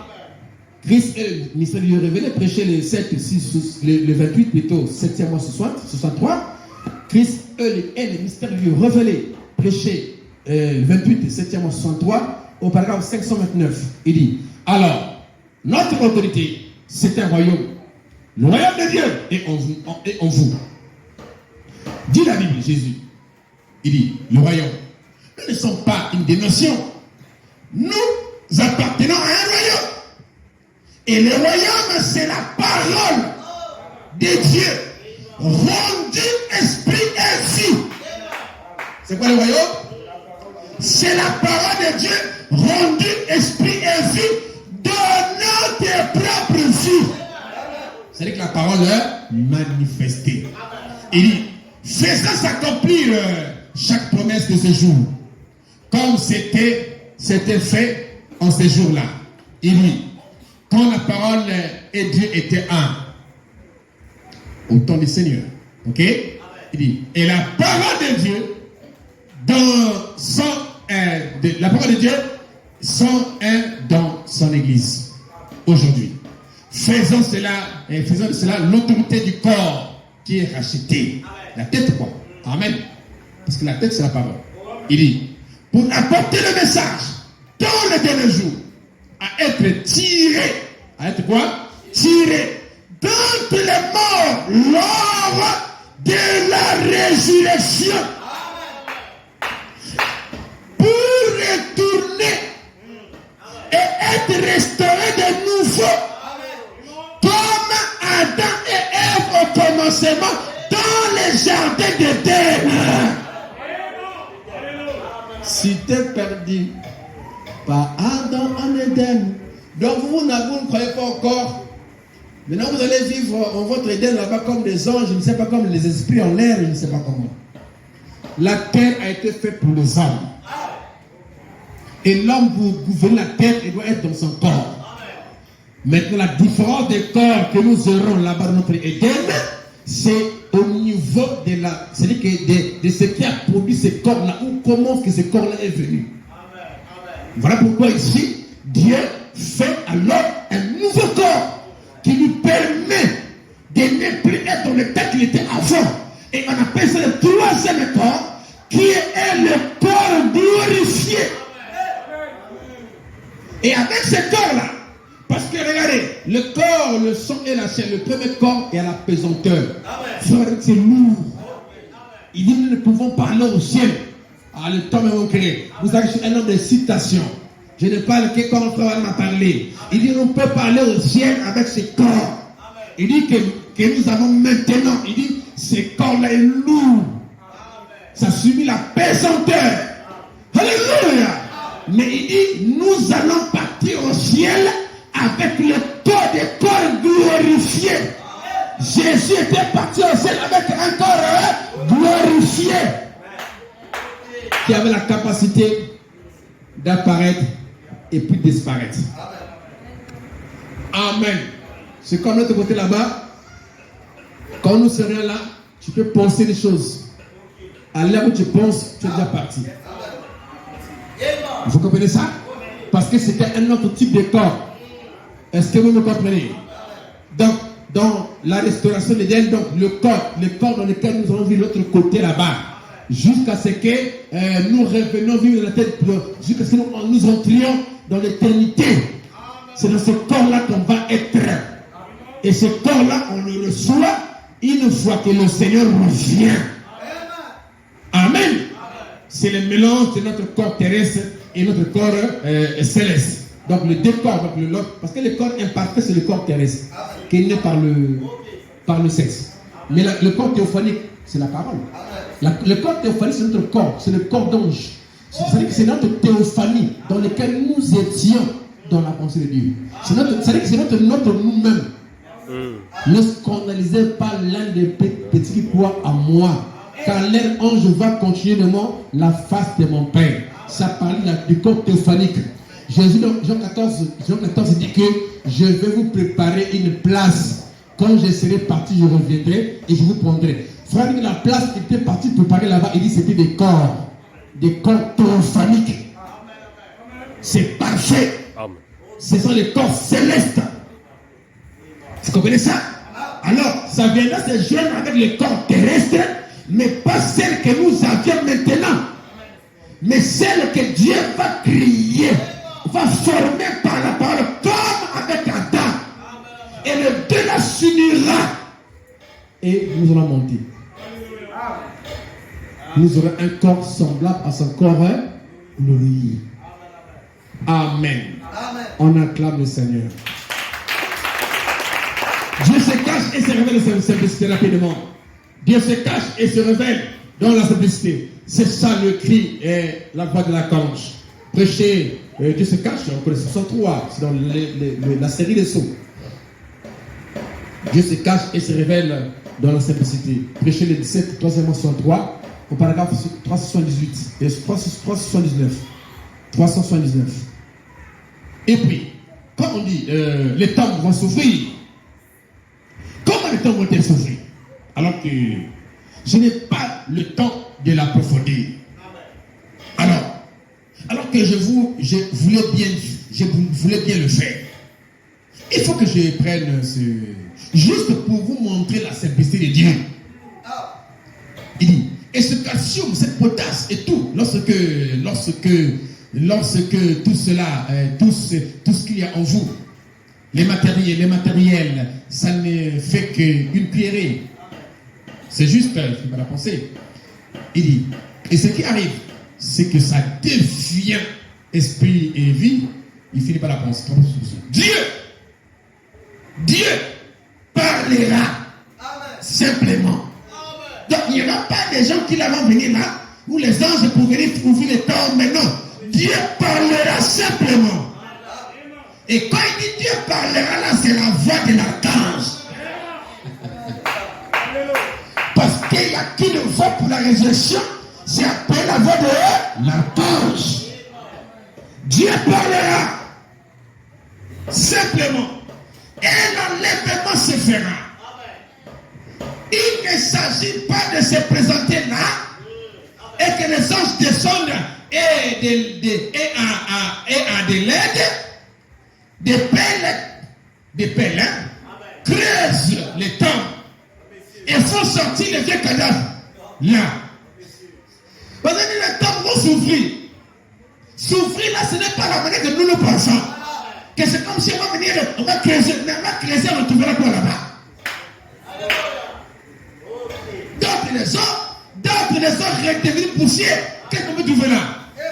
Christ est le ministère lui révélé. Prêcher les 7, 6, le 28 plutôt, 7e mois 63. Christ est le mystère lui révélé. Prêcher 28 et 7e mois 63 au paragraphe 529. Il dit, alors, notre autorité, c'est un royaume. Le royaume de Dieu est en vous. Dit la Bible, Jésus. Il dit, le royaume. Nous ne sommes pas une des nations. Nous appartenons à un royaume. Et le royaume, c'est la parole de Dieu, rendu esprit et vie. C'est quoi le royaume? C'est la parole de Dieu, rendu esprit et vie, donnant tes propres vies. C'est-à-dire que la parole est manifestée. Il dit, faisant s'accomplir chaque promesse de ce jour, comme c'était fait en ce jour-là. Il dit, quand la parole et Dieu étaient un, au temps du Seigneur, ok? Il dit, et la parole de Dieu, la parole de Dieu, dans son Église, aujourd'hui. Faisons de cela l'autorité du corps qui est rachetée. La tête quoi? Amen. Parce que la tête c'est la parole. Il dit, pour apporter le message dans le dernier jour, à être tiré. À être quoi? Tiré d'entre les morts lors de la résurrection. Pour retourner et être restauré de nouveau. Comme Adam et Ève au commencement dans le jardin d'Éden. Si tu es perdu par Adam en Éden, donc vous ne croyez pas encore. Maintenant vous allez vivre en votre Éden là-bas comme des anges, je ne sais pas, comme les esprits en l'air, je ne sais pas comment. La terre a été faite pour les hommes. Et l'homme pour gouverner la terre, il doit être dans son corps. Maintenant, la différence des corps que nous aurons là-bas dans notre Éden, c'est au niveau de la, c'est-à-dire que de ce qui a produit ces corps-là, ou comment que ce corps-là est venu. Voilà pourquoi ici, Dieu fait alors un nouveau corps qui lui permet de ne plus être dans l'état qu'il était avant. Et on appelle ça le troisième corps, qui est le corps glorifié. Et avec ce corps-là, parce que regardez, le corps, le sang et la chair, le premier corps est à la pesanteur. C'est lourd. Il dit, nous ne pouvons pas aller au ciel. Ah, le temps est créé. Vous avez un nombre de citations. Je ne parle que quand on m'a parlé. Il dit, on ne peut pas aller au ciel avec ce corps. Il dit que nous avons maintenant, il dit, ce corps-là est lourd. Ça subit la pesanteur. Alléluia. Mais il dit, nous allons partir au ciel avec le corps des corps glorifiés. Jésus était parti au ciel avec un corps glorifié qui avait la capacité d'apparaître et puis disparaître. Amen. C'est comme l'autre côté là-bas. Quand nous serons là, tu peux penser des choses. À l'heure où tu penses, tu es déjà parti. Vous comprenez ça? Parce que c'était un autre type de corps. Est-ce que vous me comprenez? Donc, dans la restauration de l'Éden, donc le corps dans lequel nous allons vivre l'autre côté là-bas, jusqu'à ce que nous revenions vivre dans la tête, jusqu'à ce que nous entrions dans l'éternité. C'est dans ce corps-là qu'on va être. Et ce corps-là, on le reçoit une fois que le Seigneur revient. Amen. C'est le mélange de notre corps terrestre et notre corps céleste. Donc le décor, donc parce que le corps imparfait, c'est le corps terrestre, qui est né par le sexe. Mais le corps théophanique, c'est la parole. Le corps théophanique, c'est notre corps, c'est le corps d'ange. C'est-à-dire que c'est notre théophanie dans laquelle nous étions dans la pensée de Dieu. C'est-à-dire que c'est notre nous-mêmes. Ne scandalisez pas l'un des petits qui croient à moi, car l'un ange va continuellement la face de mon Père. Ça parle du corps théophanique. Jésus dans Jean 14 dit que je vais vous préparer une place. Quand je serai parti, je reviendrai et je vous prendrai. Frère, la place qui était partie préparer là-bas, il dit c'était des corps théophaniques. C'est parfait. Amen. Ce sont les corps célestes. Vous comprenez ça? Alors, ça viendra se joindre avec les corps terrestres, mais pas celles que nous avions maintenant. Mais celles que Dieu va créer, va former par la parole, comme avec Adam. Et le deux la s'unira. Et nous allons monter. Nous aurons un corps semblable à son corps glorieux. Amen. On acclame le Seigneur. Dieu se cache et se révèle dans la simplicité rapidement. Dieu se cache et se révèle dans la simplicité. C'est ça le cri et la voix de l'archange. Prêcher, Dieu se cache, on connaît 63, c'est dans la série des sceaux. Dieu se cache et se révèle dans la simplicité. Prêcher le 17, 363, au paragraphe 378 et 379. 379. Et puis, quand on dit les temps vont s'ouvrir, comment les temps vont-ils s'ouvrir? Alors que je n'ai pas le temps de l'approfondir. Alors que je voulais bien le faire. Il faut que je prenne juste pour vous montrer la simplicité de Dieu. Il dit, et ce calcium, cette potasse et tout, lorsque tout cela, tout ce qu'il y a en vous, les matériels, ça ne fait qu'une cuillerée. C'est juste, je vais la penser. Il dit, et ce qui arrive, c'est que ça devient esprit et vie, il finit par la penser. Dieu parlera simplement. Donc il n'y aura pas des gens qui vont venir là, où les anges pour venir trouver les temps, mais non. Dieu parlera simplement. Et quand il dit Dieu parlera là, c'est la voix de l'archange. Parce qu'il n'y a qu'une voix pour la résurrection, c'est après la voix de l'archange. Dieu parlera simplement. Et l'enlèvement se fera. Il ne s'agit pas de se présenter là et que les anges descendent et à de l'aide, des pelles, creusent les tombes et font sortir les vieux cadavres là. Parce que les tombes vont s'ouvrir. S'ouvrir là, ce n'est pas la manière que nous le pensons. Que c'est comme si on va creuser, on trouvera quoi là-bas. D'autres les ont redevenus poussière. Qu'est-ce qu'on peut trouver là?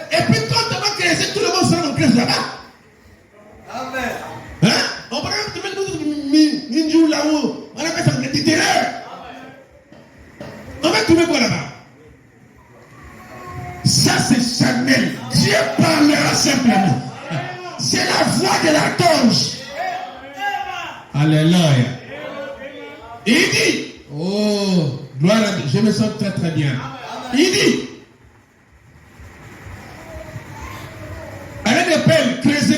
Et puis quand on va creuser, tout le monde sera en creuse là-bas. Amen. Hein? On va même trouver une jour là-haut. On va mettre ça des terreurs. On va trouver quoi là-bas? Ça c'est Chanel. Dieu parlera simplement. C'est la voix de l'archange. Alléluia. Il dit, oh, gloire à Dieu, je me sens très très bien. Il dit, avec les pelles, creuser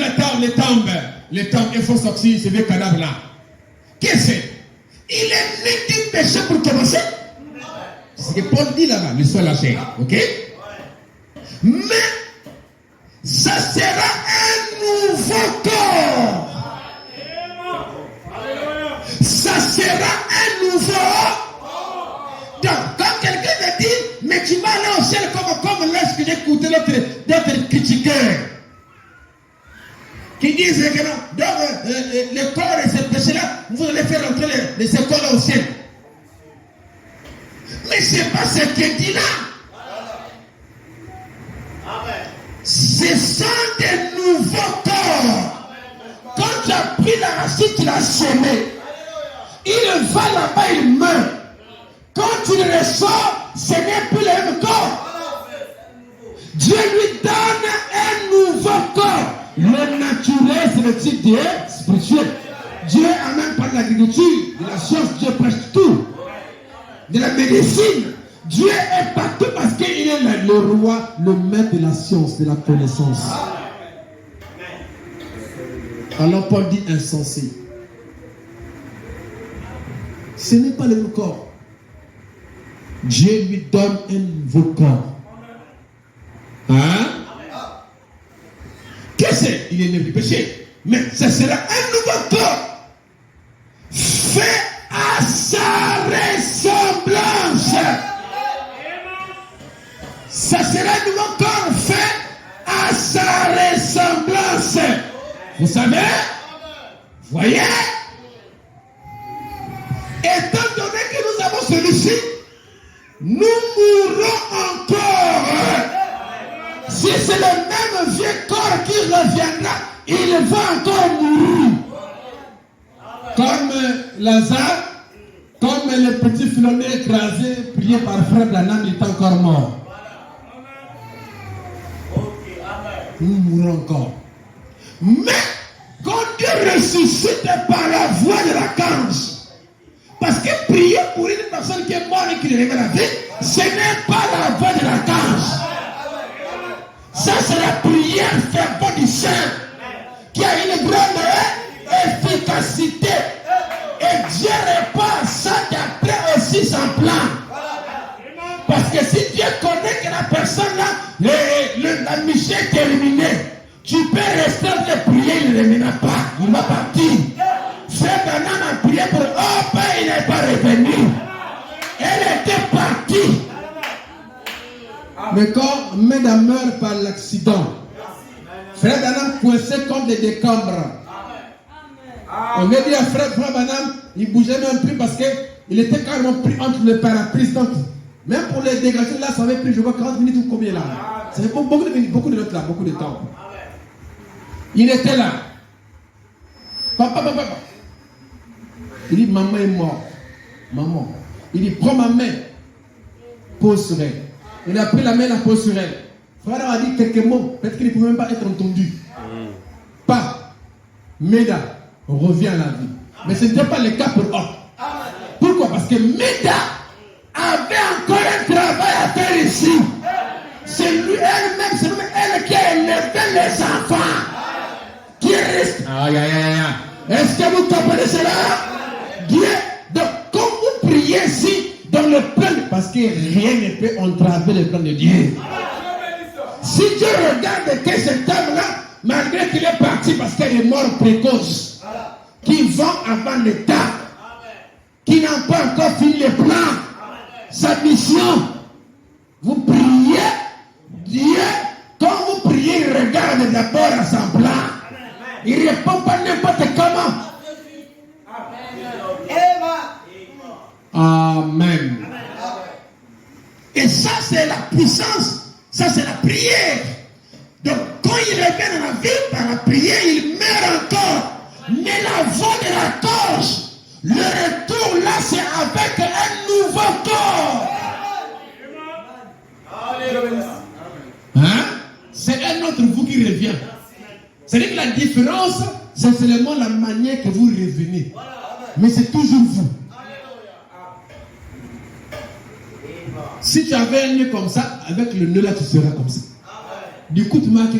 les tombes, il faut sortir ce vieux cadavre là. Qu'est-ce que c'est? Il est né du péché pour commencer. C'est ce que Paul dit là-bas, le sol lâché. Ok? Mais ça sera un nouveau corps. Ça sera un nouveau. Donc, quand quelqu'un me dit, mais tu vas aller au ciel comme lorsque j'ai écouté d'autres critiqueurs qui disent que non, donc le corps de ces péchés-là, vous allez faire entrer ces corps-là au ciel. Mais ce n'est pas ce qu'il dit là. Ce sont des nouveaux corps. a pris la racine, tu l'as semé. Il va là-bas, il meurt. Quand tu le ressors, ce n'est plus le même corps. Dieu lui donne un nouveau corps. Le naturel, c'est le type de spirituel. Dieu amène par l'agriculture, de la science, Dieu prêche tout. De la médecine. Dieu est partout parce qu'il est le roi, le maître de la science, de la connaissance. Alors Paul dit insensé. Ce n'est pas le même corps. Dieu lui donne un nouveau corps. Hein? Qu'est-ce que c'est? Il est né du péché. Mais ce sera un nouveau corps. Fait à sa ressemblance. Ça sera un nouveau corps fait à sa ressemblance. Vous savez? Voyez? Étant donné que nous avons celui-ci, nous mourrons encore. Si c'est le même vieux corps qui reviendra, il va encore mourir. Comme Lazare, comme le petit Philoné écrasé, prié par frère Branham, il est encore mort. Nous mourrons encore. Mais quand Dieu ressuscite par la voix de l'archange, parce que prier pour une personne qui est morte et qui révèle la vie, ce n'est pas la voix de l'archange. Ça, c'est la prière fervente du Saint qui a une grande efficacité. Et Dieu répond à ça d'après aussi son plan. Parce que si Dieu connaît que la personne là, la mission est terminée, tu peux rester de prier, il ne reviendra pas. Il va partir. Frère Branham a prié pour il n'est pas revenu. Elle était partie. Mais quand Mesdames meurt par l'accident, Frère Branham coincé comme des décombres. On a dit à Frère Branham, il bougeait même plus parce qu'il était carrément pris entre le parapluie. Donc, même pour les dégager, là, ça avait pris, je vois, 40 minutes ou combien là. Ça fait beaucoup de minutes, beaucoup de notes là, beaucoup de temps. Il était là. Papa. Il dit, maman est morte. Maman. Il dit, prends ma main. Pose sur elle. Il a pris la main, la pose sur elle. Frère a dit quelques mots. Peut-être qu'il ne pouvait même pas être entendu. Pas. Méda revient à la vie. Mais ce n'était pas le cas pour eux. Pourquoi? Parce que Méda avait encore un travail à faire ici. C'est lui elle-même, c'est lui elle qui a élevé les enfants. Qui reste. Est-ce que vous comprenez cela? Dieu, donc quand vous priez ici, dans le plan, parce que rien ne peut entraver le plan de Dieu. Si Dieu regarde que cet homme-là, malgré qu'il est parti parce qu'il est mort précoce, qui vont avant le temps, qui n'ont pas encore fini le plan, sa mission, vous priez, Dieu, quand vous priez, il regarde d'abord à son plan. Il ne répond pas n'importe comment. Amen. Et ça, c'est la puissance. Ça, c'est la prière. Donc, quand il revient dans la vie par la prière, il meurt encore. Mais la voix de la torche, le retour là, c'est avec un nouveau corps. Hein? C'est un autre vous qui revient. C'est-à-dire que la différence, c'est seulement la manière que vous revenez. Mais c'est toujours vous. Si tu avais un nez comme ça, avec le nez là, tu seras comme ça. Du coup, tu marques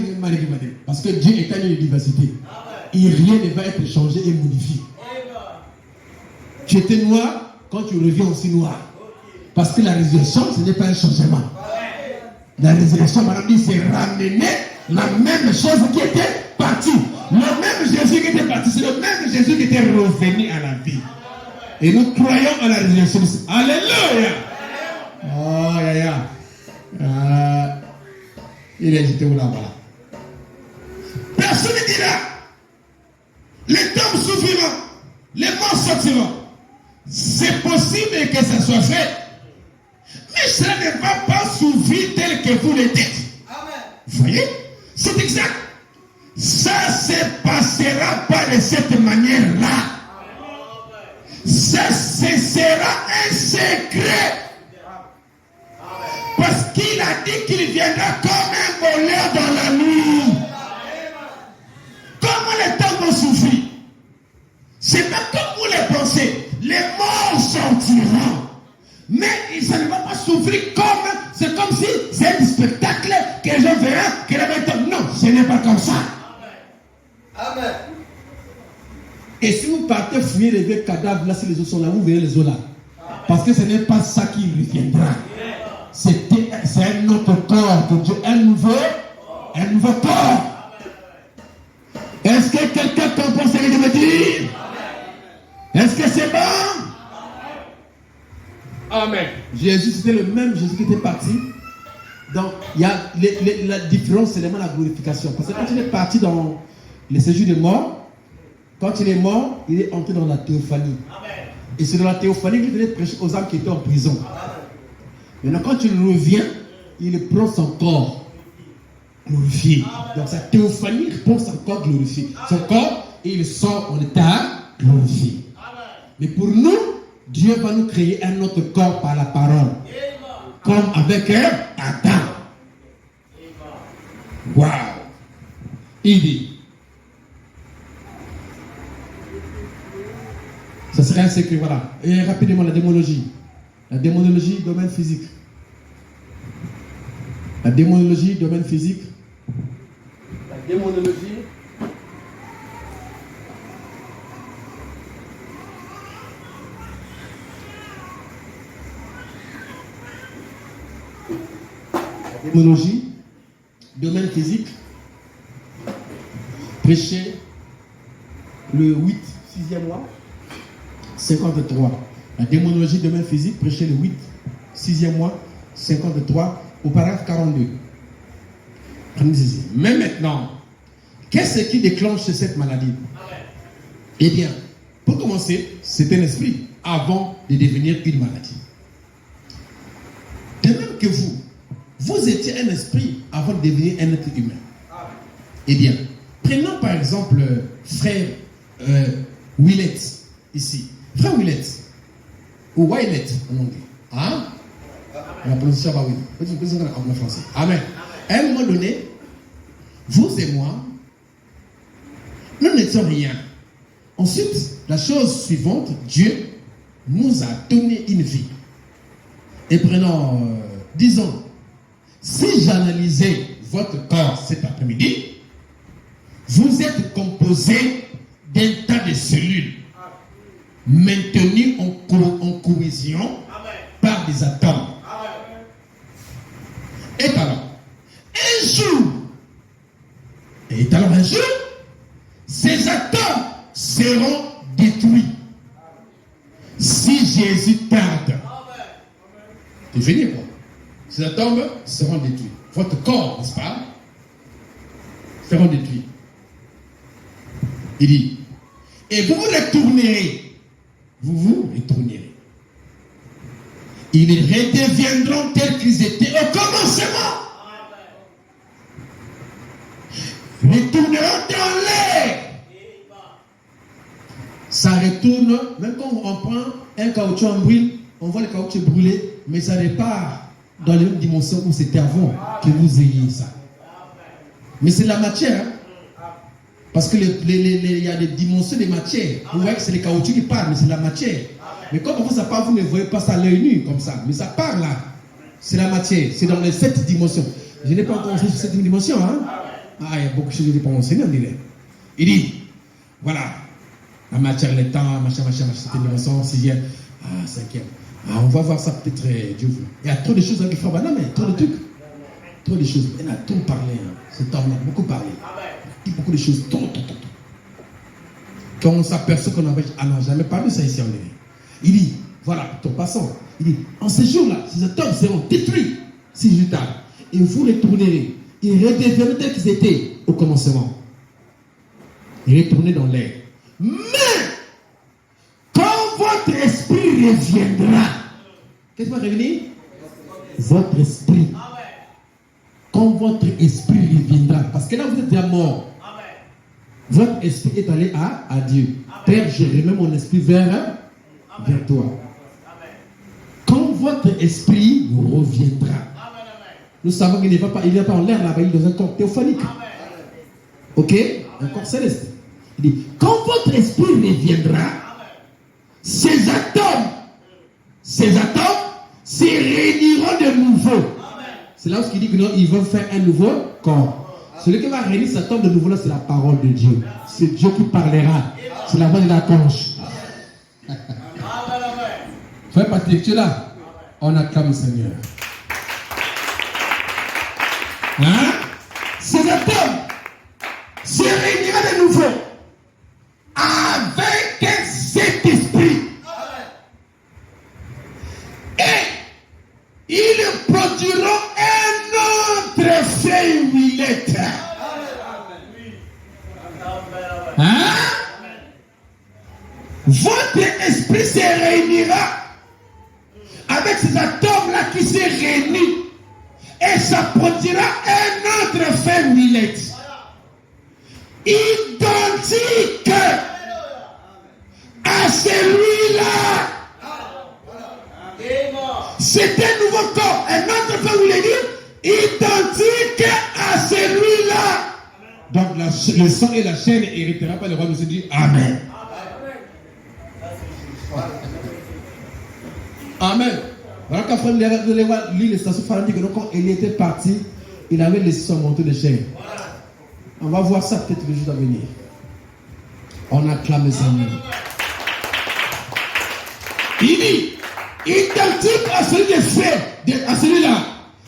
parce que Dieu est une diversité. Et rien ne va être changé et modifié. Tu étais noir, quand tu reviens aussi noir. Parce que la résurrection, ce n'est pas un changement. La résurrection, madame dit, c'est ramener la même chose qui était partie. Le même Jésus qui était parti, c'est le même Jésus qui était revenu à la vie. Et nous croyons à la résurrection. Alléluia! Oh, il est jeté où là-bas? Personne ne dira. Les tombes souffriront, les morts sortiront. C'est possible que ça soit fait. Mais cela ne va pas s'ouvrir tel que vous le dites. Amen. Vous voyez? C'est exact. Ça se passera pas de cette manière-là. Ça sera un secret. Parce qu'il a dit qu'il viendra comme un voleur dans la nuit. Comment les temps vont souffrir? C'est pas comme vous les pensez. Les morts sortiront. Mais ça ne va pas souffrir comme... C'est comme si c'est un spectacle que les gens verront, que les gens... Non, ce n'est pas comme ça. Amen. Et si vous partez fouiller les vieux cadavres, là, si les os sont là, vous verrez les os là. Parce que ce n'est pas ça qui reviendra. C'est un autre corps que Dieu, un nouveau corps. Est-ce que quelqu'un comprend ce que je veux dire? Est-ce que c'est bon? Amen. Jésus, c'était le même Jésus qui était parti. Donc, il y a la différence, c'est vraiment la glorification. Parce que quand il est parti dans le séjour des morts, quand il est mort, il est entré dans la théophanie. Et c'est dans la théophanie qu'il venait prêcher aux âmes qui étaient en prison. Maintenant, quand il revient, il prend son corps glorifié. Donc, sa théophanie prend son corps glorifié. Son corps, et il sort en état glorifié. Mais pour nous, Dieu va nous créer un autre corps par la parole. Comme avec Adam. Waouh! Il dit. Ça serait un secret, voilà. Et rapidement, la démonologie. La démonologie, domaine physique. La démonologie, domaine physique. La démonologie. La démonologie, domaine physique. Prêché le 8, 6e mois. 53. La démonologie domaine physique, prêché le 8, 6e mois, 53, au paragraphe 42. Mais maintenant, qu'est-ce qui déclenche cette maladie? Eh bien, pour commencer, c'est un esprit avant de devenir une maladie. De même que vous étiez un esprit avant de devenir un être humain. Eh bien, prenons par exemple frère Willett, ici. Frère Willett, ou Willett en anglais. Hein? La prononciation va oui. En français. Amen. À un moment donné, vous et moi, nous n'étions rien. Ensuite, la chose suivante, Dieu nous a donné une vie. Et prenons, disons, si j'analysais votre corps cet après-midi, vous êtes composé d'un tas de cellules maintenues en cohésion par des atomes. Et alors, un jour, ces atomes seront détruits. Si Jésus tarde, c'est fini quoi. Ces atomes seront détruits. Votre corps, n'est-ce pas, seront détruits. Il dit, et vous vous retournerez. Vous vous retournerez. Ils redeviendront tels qu'ils étaient au commencement. Retourneront dans l'air. Ça retourne, même quand on prend un caoutchouc en brûle, on voit le caoutchouc brûler, mais ça repart dans les mêmes dimensions où c'était avant que vous ayez ça. Mais c'est la matière. Hein? Parce que il y a des dimensions de matière. Vous voyez que c'est les caoutchoucs qui parlent, mais c'est la matière. Mais quand ça part, vous ne voyez pas ça à l'œil nu comme ça. Mais ça part là. C'est la matière. C'est dans les 7 dimensions. Je n'ai pas encore enseigné sur 7 dimensions. Hein? Ah, il y a beaucoup de choses que je n'ai pas enseigné, on dirait. Il dit, voilà, la matière, le temps, machin, 7 dimensions, 6e, 5e. Ah, on va voir ça peut-être, Dieu vous. Il y a trop de choses avec les frères Banam, trop de trucs. Trop de choses. Il a trop parlé. Hein. Cet homme-là, beaucoup parlé. Il a dit beaucoup de choses. Trop. Quand on s'aperçoit qu'on n'avait jamais parlé ça ici en Libye. Il dit, voilà, ton passant. Il dit, en ce jour-là, ces atomes seront détruits, si je tarde. Et vous retournerez. Ils redeviendront tels qu'ils étaient au commencement. Ils retourneront dans l'air. Mais, quand votre esprit reviendra, qu'est-ce qui va revenir? Votre esprit. Quand votre esprit reviendra, parce que là vous êtes déjà mort. votre esprit est allé à Dieu. Père, je remets mon esprit vers toi. Quand votre esprit reviendra, nous savons qu'il n'est pas en l'air là-bas, il est dans un corps théophanique. Ok? Un corps céleste. Il dit, quand votre esprit reviendra, ces atomes se réuniront de nouveau. C'est là où il dit que non, ils vont faire un nouveau corps. Celui qui va réunir cet atome de nouveau là, c'est la parole de Dieu. C'est Dieu qui parlera. C'est la voix de la conche. Frère Patrick, tu es là? On acclame le Seigneur. Hein? Ces atomes se réuniront de nouveau avec cet esprit. Et ils produiront un autre feuille huilette. Hein? Votre esprit se réunira avec ces atomes-là qui se réunissent. Et ça produira un autre feuille huilette. Identique à celui-là. C'est un nouveau corps, un autre feuille huilette identique à celui-là. Donc le sang et la chair n'héritera pas le roi. Nous dit Amen. Amen. Voilà quand frère lit les stations pharaoniques, quand il était parti, il avait laissé son manteau de chair. On va voir ça peut-être le jour à venir. On acclame le Seigneur. Il dit, identique à celui des frères, à celui-là,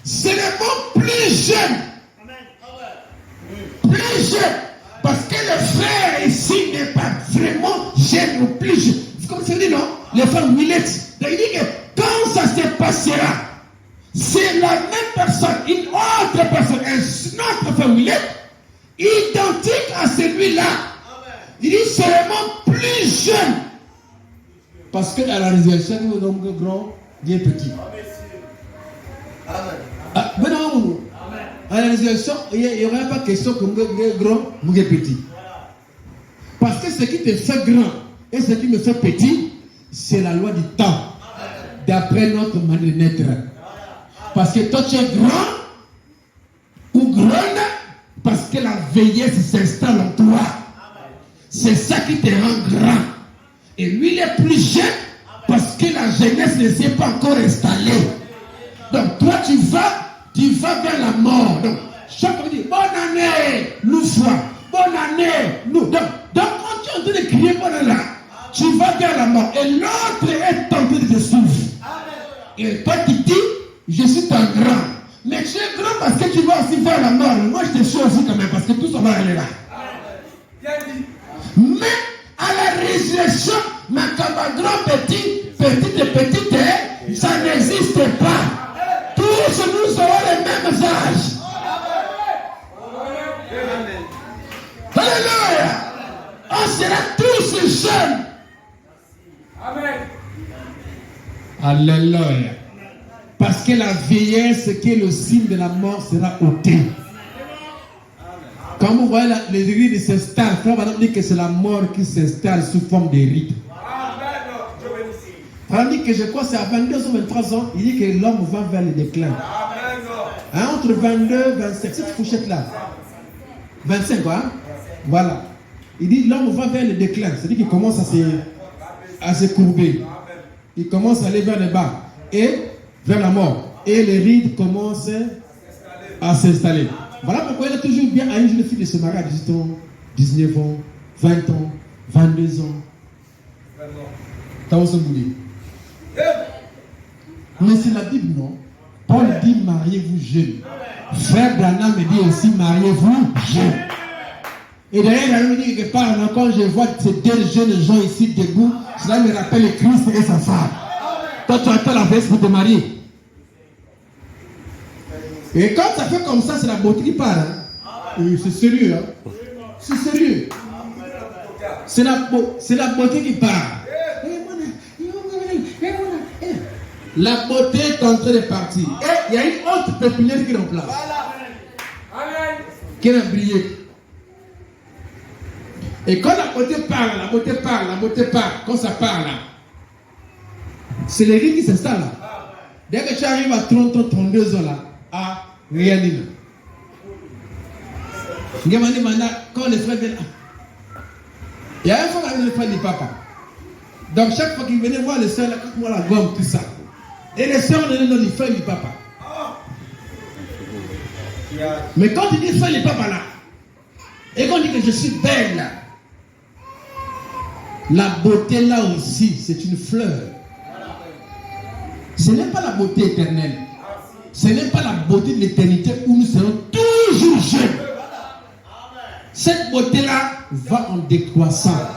seulement plus jeune. Plus jeune. Parce que le frère ici n'est pas vraiment jeune ou plus jeune. C'est comme ça dit, non? Les femmes Millette. Il dit que quand ça se passera, c'est la même personne, une autre personne, un autre femme Millette, identique à celui-là. Il dit seulement plus jeune. Parce qu'à la résurrection, nous sommes grands, Dieu est petit. Amen. À la résurrection, il n'y aura pas question que nous sommes grands, nous sommes petits. Parce que ce qui te fait grand et ce qui me fait petit, c'est la loi du temps. D'après notre manière de naître. Parce que toi tu es grand ou grande parce que la vieillesse s'installe en toi. C'est ça qui te rend grand. Et lui il est plus jeune parce que la jeunesse ne s'est pas encore installée. Donc toi tu vas vers la mort. Donc chaque fois dit bonne année, nous sois. Bonne année, nous. Donc quand tu es en train de crier bonne année là, tu vas vers la mort. Et l'autre est tenté de te suivre. Et toi tu dis, je suis un grand. Mais tu es grand parce que tu vas aussi vers la mort. Moi je te suis aussi quand même parce que tout ça va aller là. Mais à la résurrection, ma grand petite, ça n'existe pas. Tous nous aurons les mêmes âges. Alléluia. On sera tous jeunes. Amen. Alléluia. Parce que la vieillesse qui est le signe de la mort sera ôtée. Quand vous voyez les églises s'installent, Frère Madame dit que c'est la mort qui s'installe sous forme de rites. Frère dit que je crois que c'est à 22 ou 23 ans, il dit que l'homme va vers le déclin. Hein, entre 22 et 25, cette fourchette-là. 25 quoi, hein? Voilà. Il dit l'homme va vers le déclin, c'est-à-dire qu'il commence à se courber. Il commence à aller vers le bas et vers la mort. Et les rides commencent à s'installer. Voilà pourquoi il est toujours bien à une jeune fille de se marier à 18 ans, 19 ans, 20 ans, 22 ans. T'as aussi voulu. Mais c'est la Bible, non? Paul dit mariez-vous jeune. Frère Branham me dit aussi mariez-vous jeune. Et d'ailleurs, il me dit que quand je vois ces deux jeunes gens ici debout, cela me rappelle Christ et sa femme. Toi, tu attends la veste pour te marier. Et quand ça fait comme ça, c'est la beauté qui part. Hein? C'est sérieux. Hein? C'est sérieux. C'est la beauté qui part. La beauté est en train de partir. Et il y a une autre pépinière qui est en place. Qui a brillé. Et quand la beauté parle, la beauté parle, la beauté parle, quand ça parle, c'est les rides qui s'installent là. Dès que tu arrives à 30 ans, 32 ans là, ah, rien n'est là. Quand les frères viennent, il y a un fois avec le frère du papa. Donc chaque fois qu'il venait voir les soeurs, là, quand moi la gomme, tout ça. Et les soeurs donnaient le nom du frère du papa. Mais quand il dit frère du papa là, et quand il dit que je suis belle là, la beauté là aussi, c'est une fleur. Ce n'est pas la beauté éternelle. Ce n'est pas la beauté de l'éternité où nous serons toujours jeunes. Cette beauté-là va en décroissant.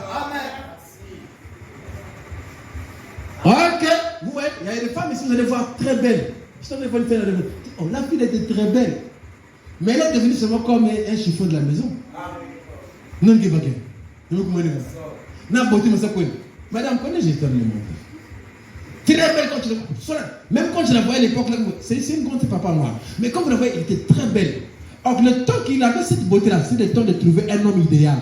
Ok, vous voyez, il y a des femmes ici, vous allez voir très belles. Oh, la fille était très belle. Mais elle est devenue seulement comme un chiffon de la maison. Non, qui va bien. Madame, connais j'ai le monde. Très belle quand tu la vois. Même quand je la voyais à l'époque, c'est une grande papa moi. Mais quand vous la voyez, elle était très belle. Or, le temps qu'il avait cette beauté-là, c'est le temps de trouver un homme idéal.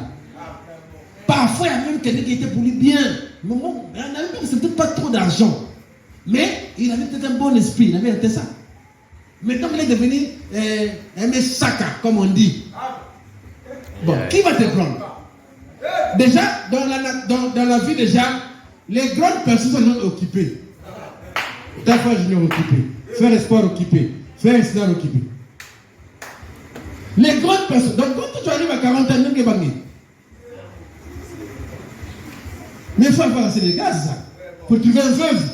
Parfois, il y a même quelqu'un qui était pour lui bien. Mais bon, c'est peut-être pas trop d'argent. Mais il avait peut-être un bon esprit, il avait été ça. Maintenant, il est devenu un messaka, comme on dit. Bon, qui va te prendre? Déjà, dans la vie, déjà, les grandes personnes sont occupées. Ta frère junior occupé, frère espoir occupé, frère espoir occupé. Les grandes personnes. Donc quand tu arrives à 40 ans, même que bagné. Mais il faut avoir assez de gaz, ça. Pour trouver un veuve.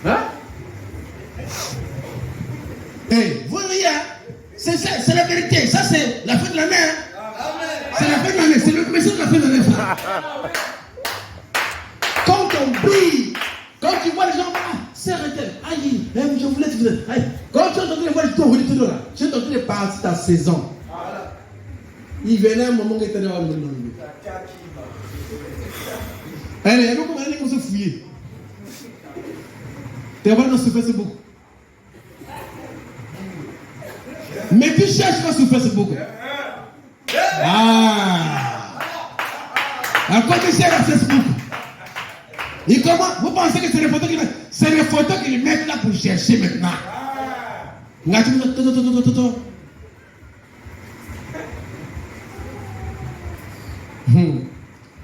Hein? Hey, vous voyez, c'est la vérité. Ça, c'est la fin de l'année. Hein? C'est la fin de l'année. C'est le message de la fin de l'année. Quand on brille, quand tu vois les gens, c'est arrêté. Aïe, je voulais te dire. Quand tu as entendu les voix du tour, tu as entendu les parties de ta saison. Il venait un moment où il était dans le monde. Allez, il y a beaucoup de gens qui se fouillent. Tu vas voir sur Facebook. Mais tu cherches pas sur Facebook. Ah! À quoi tu cherches à Facebook? Et comment? Vous pensez que c'est les photos qu'ils mettent? C'est les photos qu'ils mettent là pour chercher maintenant.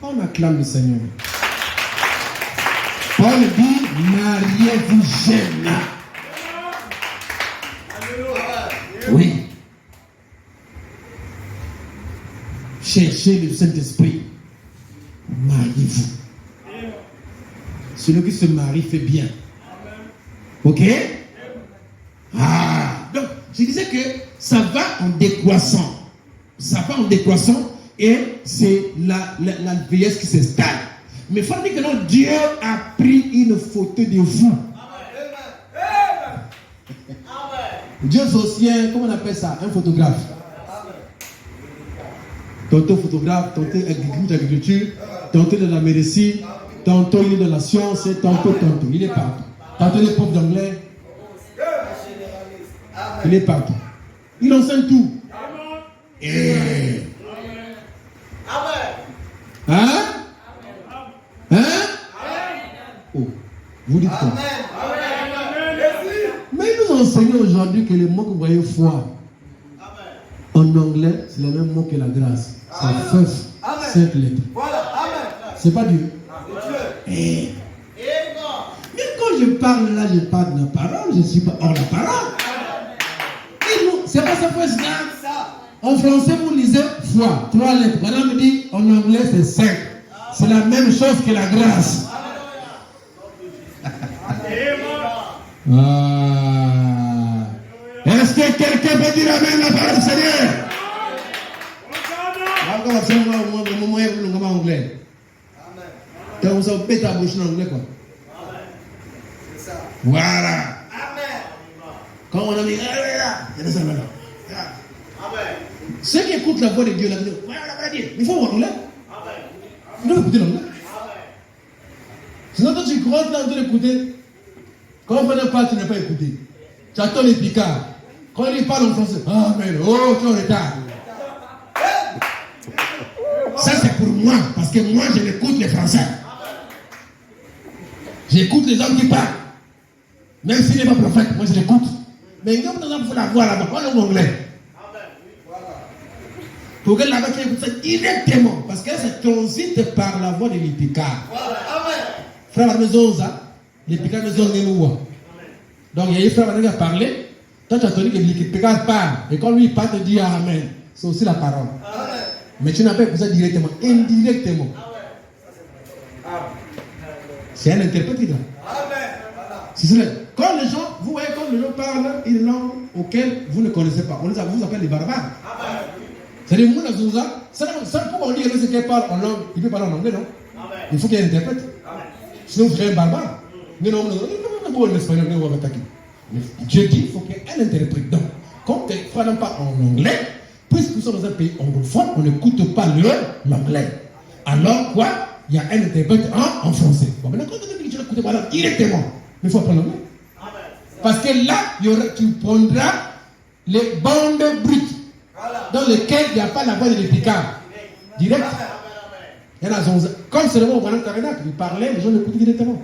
On acclame le Seigneur. Paul dit, mariez-vous jeune. Oui. Cherchez le Saint-Esprit. Mariez-vous. Celui qui se marie fait bien. Ok? Ah. Donc, je disais que ça va en décroissant. Ça va en décroissant et c'est la vieillesse qui s'installe. Mais il faut dire que non, Dieu a pris une photo de vous. Dieu c'est aussi un, comment on appelle ça? Un photographe. Tantôt photographe, tantôt agriculture, tantôt de la médecine, tantôt il est dans la science, tantôt. Il est partout. Tantôt il est prof d'anglais. Il est partout. Il enseigne tout. Et... Hein? Hein? Oh, vous dites quoi? Mais nous enseignons aujourd'hui que le mot que vous voyez foi en anglais, c'est le même mot que la grâce. C'est first, 5 lettres. C'est pas Dieu. Et mais quand je parle là, je parle de la parole, je ne suis pas hors la parole. Et nous, c'est pas ça phrase là. En français, vous lisez foi, 3 lettres. Madame me dit, en anglais, c'est 5. C'est la même chose que la grâce. Ah. Est-ce que quelqu'un peut dire amen la parole du Seigneur? Anglais. Quand vous avez ta bouche en anglais, quoi. Voilà. Quand on a mis, il y a ça maintenant. Ceux qui écoutent la voix de Dieu, il faut voir l'anglais. Il faut écouter l'anglais. Sinon, toi, tu crois que tu es en train d'écouter. Quand on ne pas, tu n'es pas écouté. Tu attends les picards. Quand il parle en français, Amen, oh, tu es en retard. Ça, c'est pour moi, parce que moi, je l'écoute les Français. J'écoute les hommes qui parlent. Même s'il n'est pas prophète, moi, je l'écoute. Mais il y a il faut la voir là-bas, pas en anglais. Pour que là-bas, tu écoutes ça directement, parce que ça transite par la voix de l'épicard. Frère, la maison, ça, l'épicard maison, n'est pas. Donc, il y a un frère qui a parlé. Toi, tu as entendu que l'épicard parle. Et quand lui parle, tu dis Amen. C'est aussi la parole. Mais tu n'as pas écouté ça directement, indirectement. C'est un interprète là. Quand les gens, vous voyez, quand les gens parlent une langue auquel vous ne connaissez pas, on vous appelle les barbares. C'est-à-dire, moi, ça, pourquoi on dit que quelqu'un parle en langue, il peut parler en anglais, non? Il faut qu'il y ait un interprète. Sinon, vous serez un barbare. Mais non, en espagnol, on va attaquer. Dieu dit qu'il faut qu'il y ait un interprète. Donc, quand tu ne parles pas en anglais, puisque nous sommes dans un pays anglophone, on n'écoute pas l'anglais. Alors quoi? Il y a un interprète en français. Bon, maintenant, quand tu écoutes pas directement, mais il faut apprendre l'anglais. Parce que là, tu prendras les bandes brutes dans lesquelles il n'y a pas la voix de l'épicard. Direct. Comme c'est le mot au Grand Tabernacle, il parlait, les gens l'écoutent directement.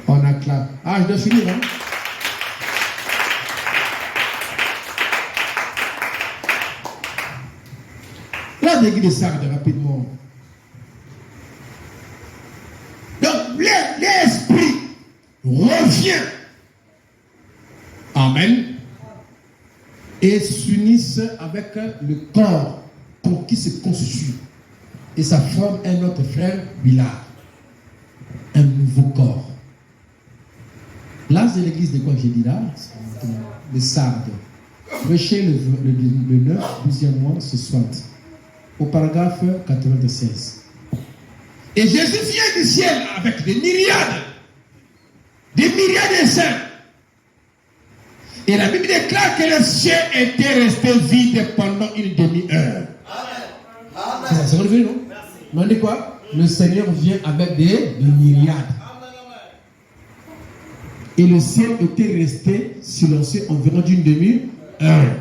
On acclame. Ah, je dois finir, hein? La déguise de Sardes, rapidement. Donc, l'esprit revient. Amen. Et s'unissent avec le corps qui se constitue. Et ça forme un autre frère, Billard. Un nouveau corps. Là, c'est l'église de quoi j'ai dit là? Le Sardes. Prêchez le 9, 12e mois, ce soir. Au paragraphe 96. Et Jésus vient du ciel avec des myriades de saints. Et la Bible déclare que le ciel était resté vide pendant une demi-heure. C'est ça, c'est relevé, non? Mais on dit quoi? Le Seigneur vient avec des myriades. Et le ciel était resté silencieux environ d'une demi-heure.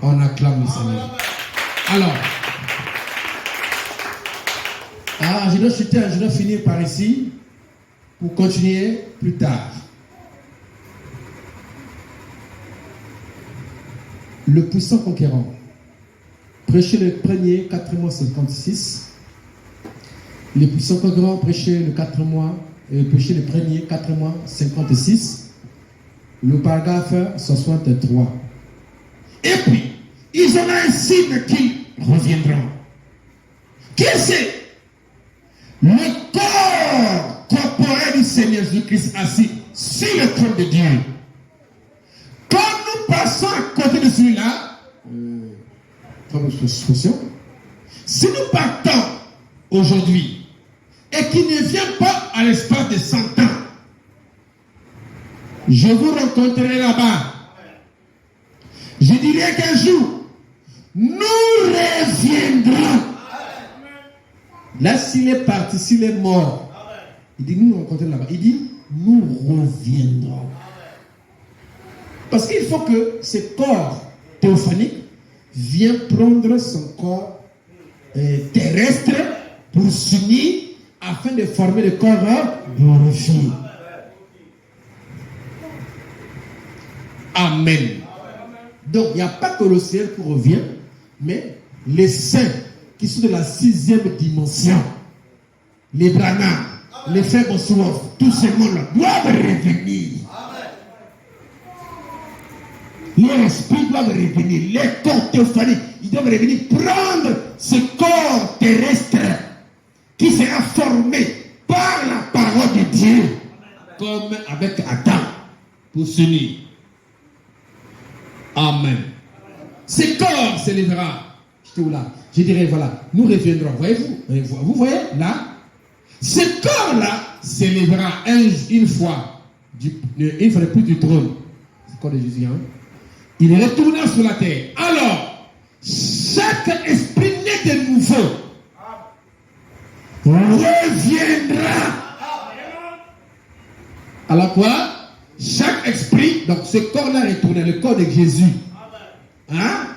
On acclame le Seigneur. Alors, je dois finir par ici pour continuer plus tard. Le puissant conquérant. Prêchez le premier 4 mois 56. Le puissant conquérant prêchez le 4 mois, prêchez le premier 4 mois 56. Le paragraphe 63. Et puis, ils ont un signe qui reviendront. Qui c'est? Le corps corporel du Seigneur Jésus-Christ assis sur le trône de Dieu. Quand nous passons à côté de celui-là, si nous partons aujourd'hui et qu'il ne vient pas à l'espace de 100 ans, je vous rencontrerai là-bas. Je dirai qu'un jour, nous reviendrons. Là, s'il est parti, s'il est mort, il dit, nous rencontrons là-bas. Il dit, nous reviendrons. Parce qu'il faut que ce corps théophanique vienne prendre son corps terrestre pour s'unir afin de former le corps glorifié. Amen. Donc, il n'y a pas que le ciel qui revient, mais les saints qui sont de la 6e dimension, les Branham, les frères Bossuoff, tous ces mondes-là doivent revenir. Les esprits doivent revenir, les corps théophaniques, ils doivent revenir prendre ce corps terrestre qui sera formé par la parole de Dieu, comme avec Adam, pour s'unir. Amen. Ce corps s'élèvera. Je dirais, voilà, nous reviendrons. Voyez-vous? Vous voyez, là, ce corps-là s'élèvera une fois de plus du trône. C'est le corps de Jésus, hein? Il est retourné sur la terre. Alors, chaque esprit né de nouveau reviendra. Alors quoi? Chaque esprit, donc ce corps-là retourné, le corps de Jésus. Hein?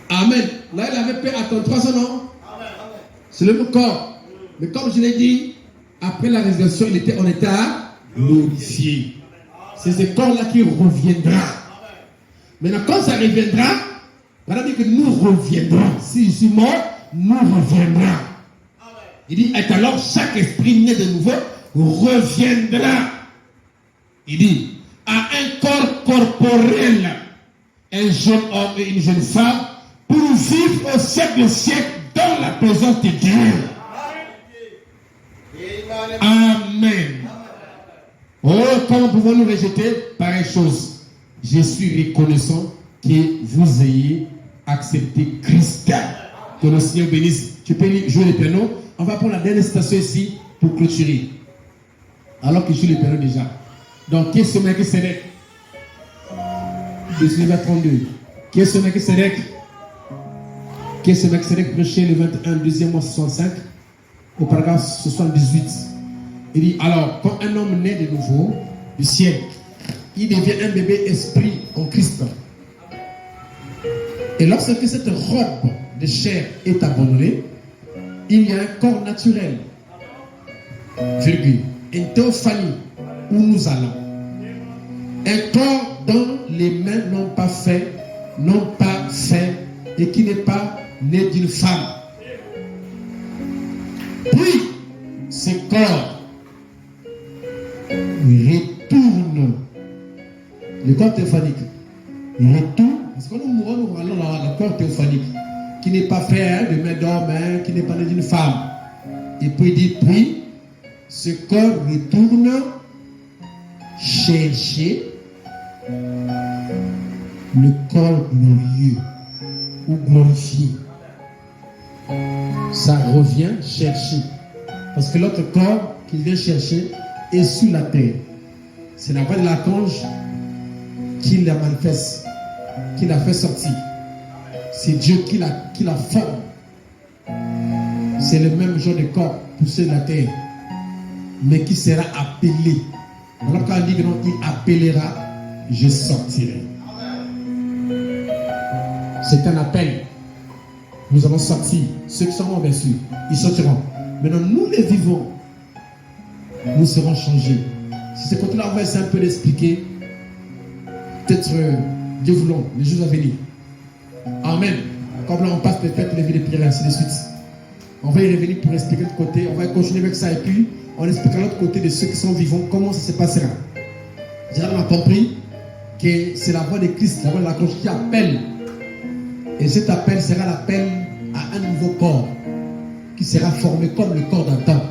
Amen. Là, il avait fait attendre 3 ans, non? C'est le même corps. Mais comme je l'ai dit, après la résurrection, on était à glorifier. C'est ce corps-là qui reviendra. Maintenant, quand ça reviendra, on va dire que nous reviendrons. Si je suis mort, nous reviendrons. Il dit, et alors chaque esprit né de nouveau reviendra. Il dit, à un corps corporel, un jeune homme et une jeune femme, pour vivre au siècle des siècles dans la présence de Dieu. Amen. Oh, comment pouvons-nous rejeter pareille chose? Je suis reconnaissant que vous ayez accepté Christ. Que le Seigneur bénisse. Tu peux jouer le piano. On va prendre la dernière citation ici pour clôturer. Alors que je joue le piano déjà. Donc, qui est ce mec qui s'élève? Verset 32. Qui est ce mec qui s'élève? Qui est ce mec qui s'élève prêché le 21, deuxième mois 65, au paragraphe 78. Il dit, alors, quand un homme naît de nouveau du ciel, il devient un bébé esprit en Christ. Et lorsque cette robe de chair est abandonnée, il y a un corps naturel, virgule, une théophanie où nous allons. Un corps dont les mains n'ont pas fait et qui n'est pas né d'une femme. Puis, ce corps retourne. Le corps théophanique. Il retourne. Parce que nous mourons, nous allons dans le corps théophanique. Qui n'est pas fait de main d'homme, qui n'est pas né d'une femme. Et puis il dit, puis, ce corps retourne chercher le corps glorieux ou glorifié. Ça revient chercher. Parce que l'autre corps qu'il vient chercher est sur la terre. C'est la voix de l'archange qui la manifeste, qui la fait sortir. C'est Dieu qui la forme. C'est le même genre de corps poussé de la terre, mais qui sera appelé. Alors quand on dit que non, il appellera, je sortirai. C'est un appel. Nous allons sortir. Ceux qui seront bien sûr, ils sortiront. Maintenant, nous les vivants, nous serons changés. Si ce côté-là, on va essayer un peu d'expliquer. Peut-être, Dieu voulant, les jours à venir. Amen. Comme là, on passe les fêtes, les vies de prière, ainsi de suite. On va y revenir pour expliquer de l'autre côté. On va continuer avec ça et puis on expliquera l'autre côté de ceux qui sont vivants, comment ça se passera. Déjà, on a compris que c'est la voix de Christ, la voix de la cloche qui appelle. Et cet appel sera l'appel à un nouveau corps qui sera formé comme le corps d'un temps.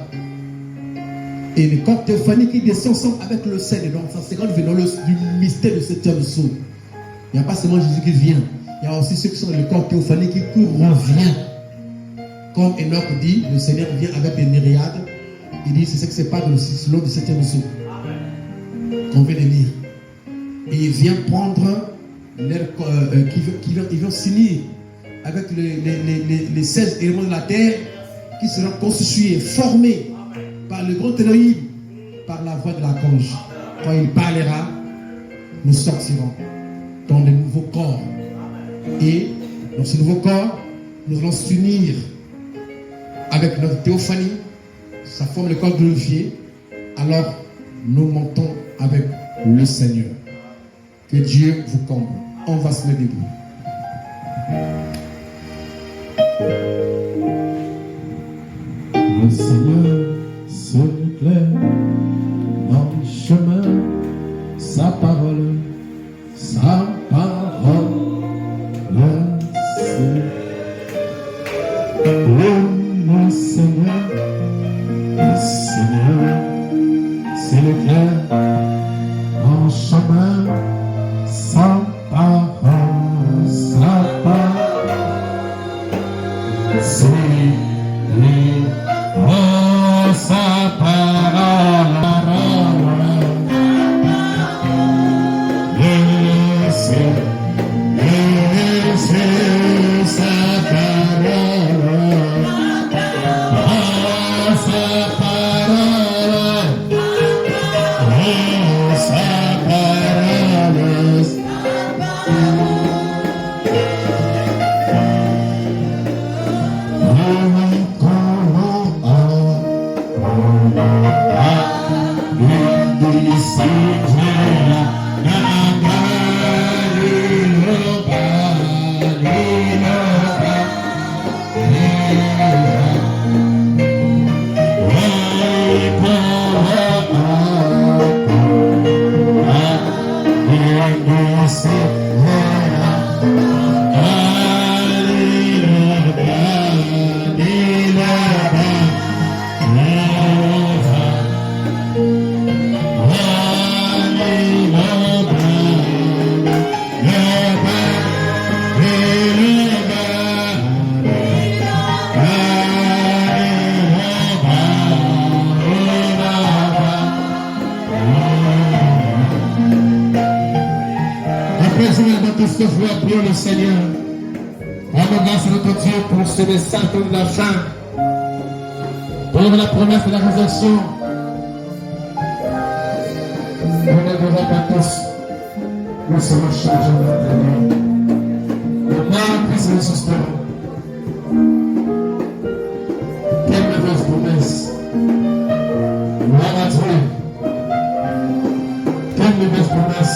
Et le corps théophanique qui descend ensemble avec le Seigneur. Donc, ça c'est quand nous venons du mystère de cette terre de saut. Il n'y a pas seulement Jésus qui vient. Il y a aussi ceux qui sont dans le corps théophanique qui revient. Comme Enoch dit, le Seigneur vient avec des myriades. Il dit, c'est ce que c'est pas dans le silo de cette terre de saut. Qu'on vient de lire. Et il vient prendre ils vont s'unir avec les 16 éléments de la terre qui seront constitués, formés par le grand Elohim, par la voix de l'archange. Quand il parlera, nous sortirons dans de nouveaux corps. Et dans ce nouveau corps, nous allons s'unir avec notre théophanie. Ça forme le corps glorifié. Alors, nous montons avec le Seigneur. Que Dieu vous comble. On va se mettre debout. Le Seigneur se éclaire dans le chemin, sa parole, c'est le Seigneur, c'est l'éclair dans le chemin, sa parole, c'est lui, oh, sa parole. Prions le Seigneur. Rendons grâce à notre Dieu pour ce message de la fin. Pour la promesse de la résurrection. Nous ne devons pas tous. Nous serons chargés de l'intérieur. Le mal puisse nous soustraire. Quelle merveilleuse promesse. Gloire à Dieu. Quelle merveilleuse promesse.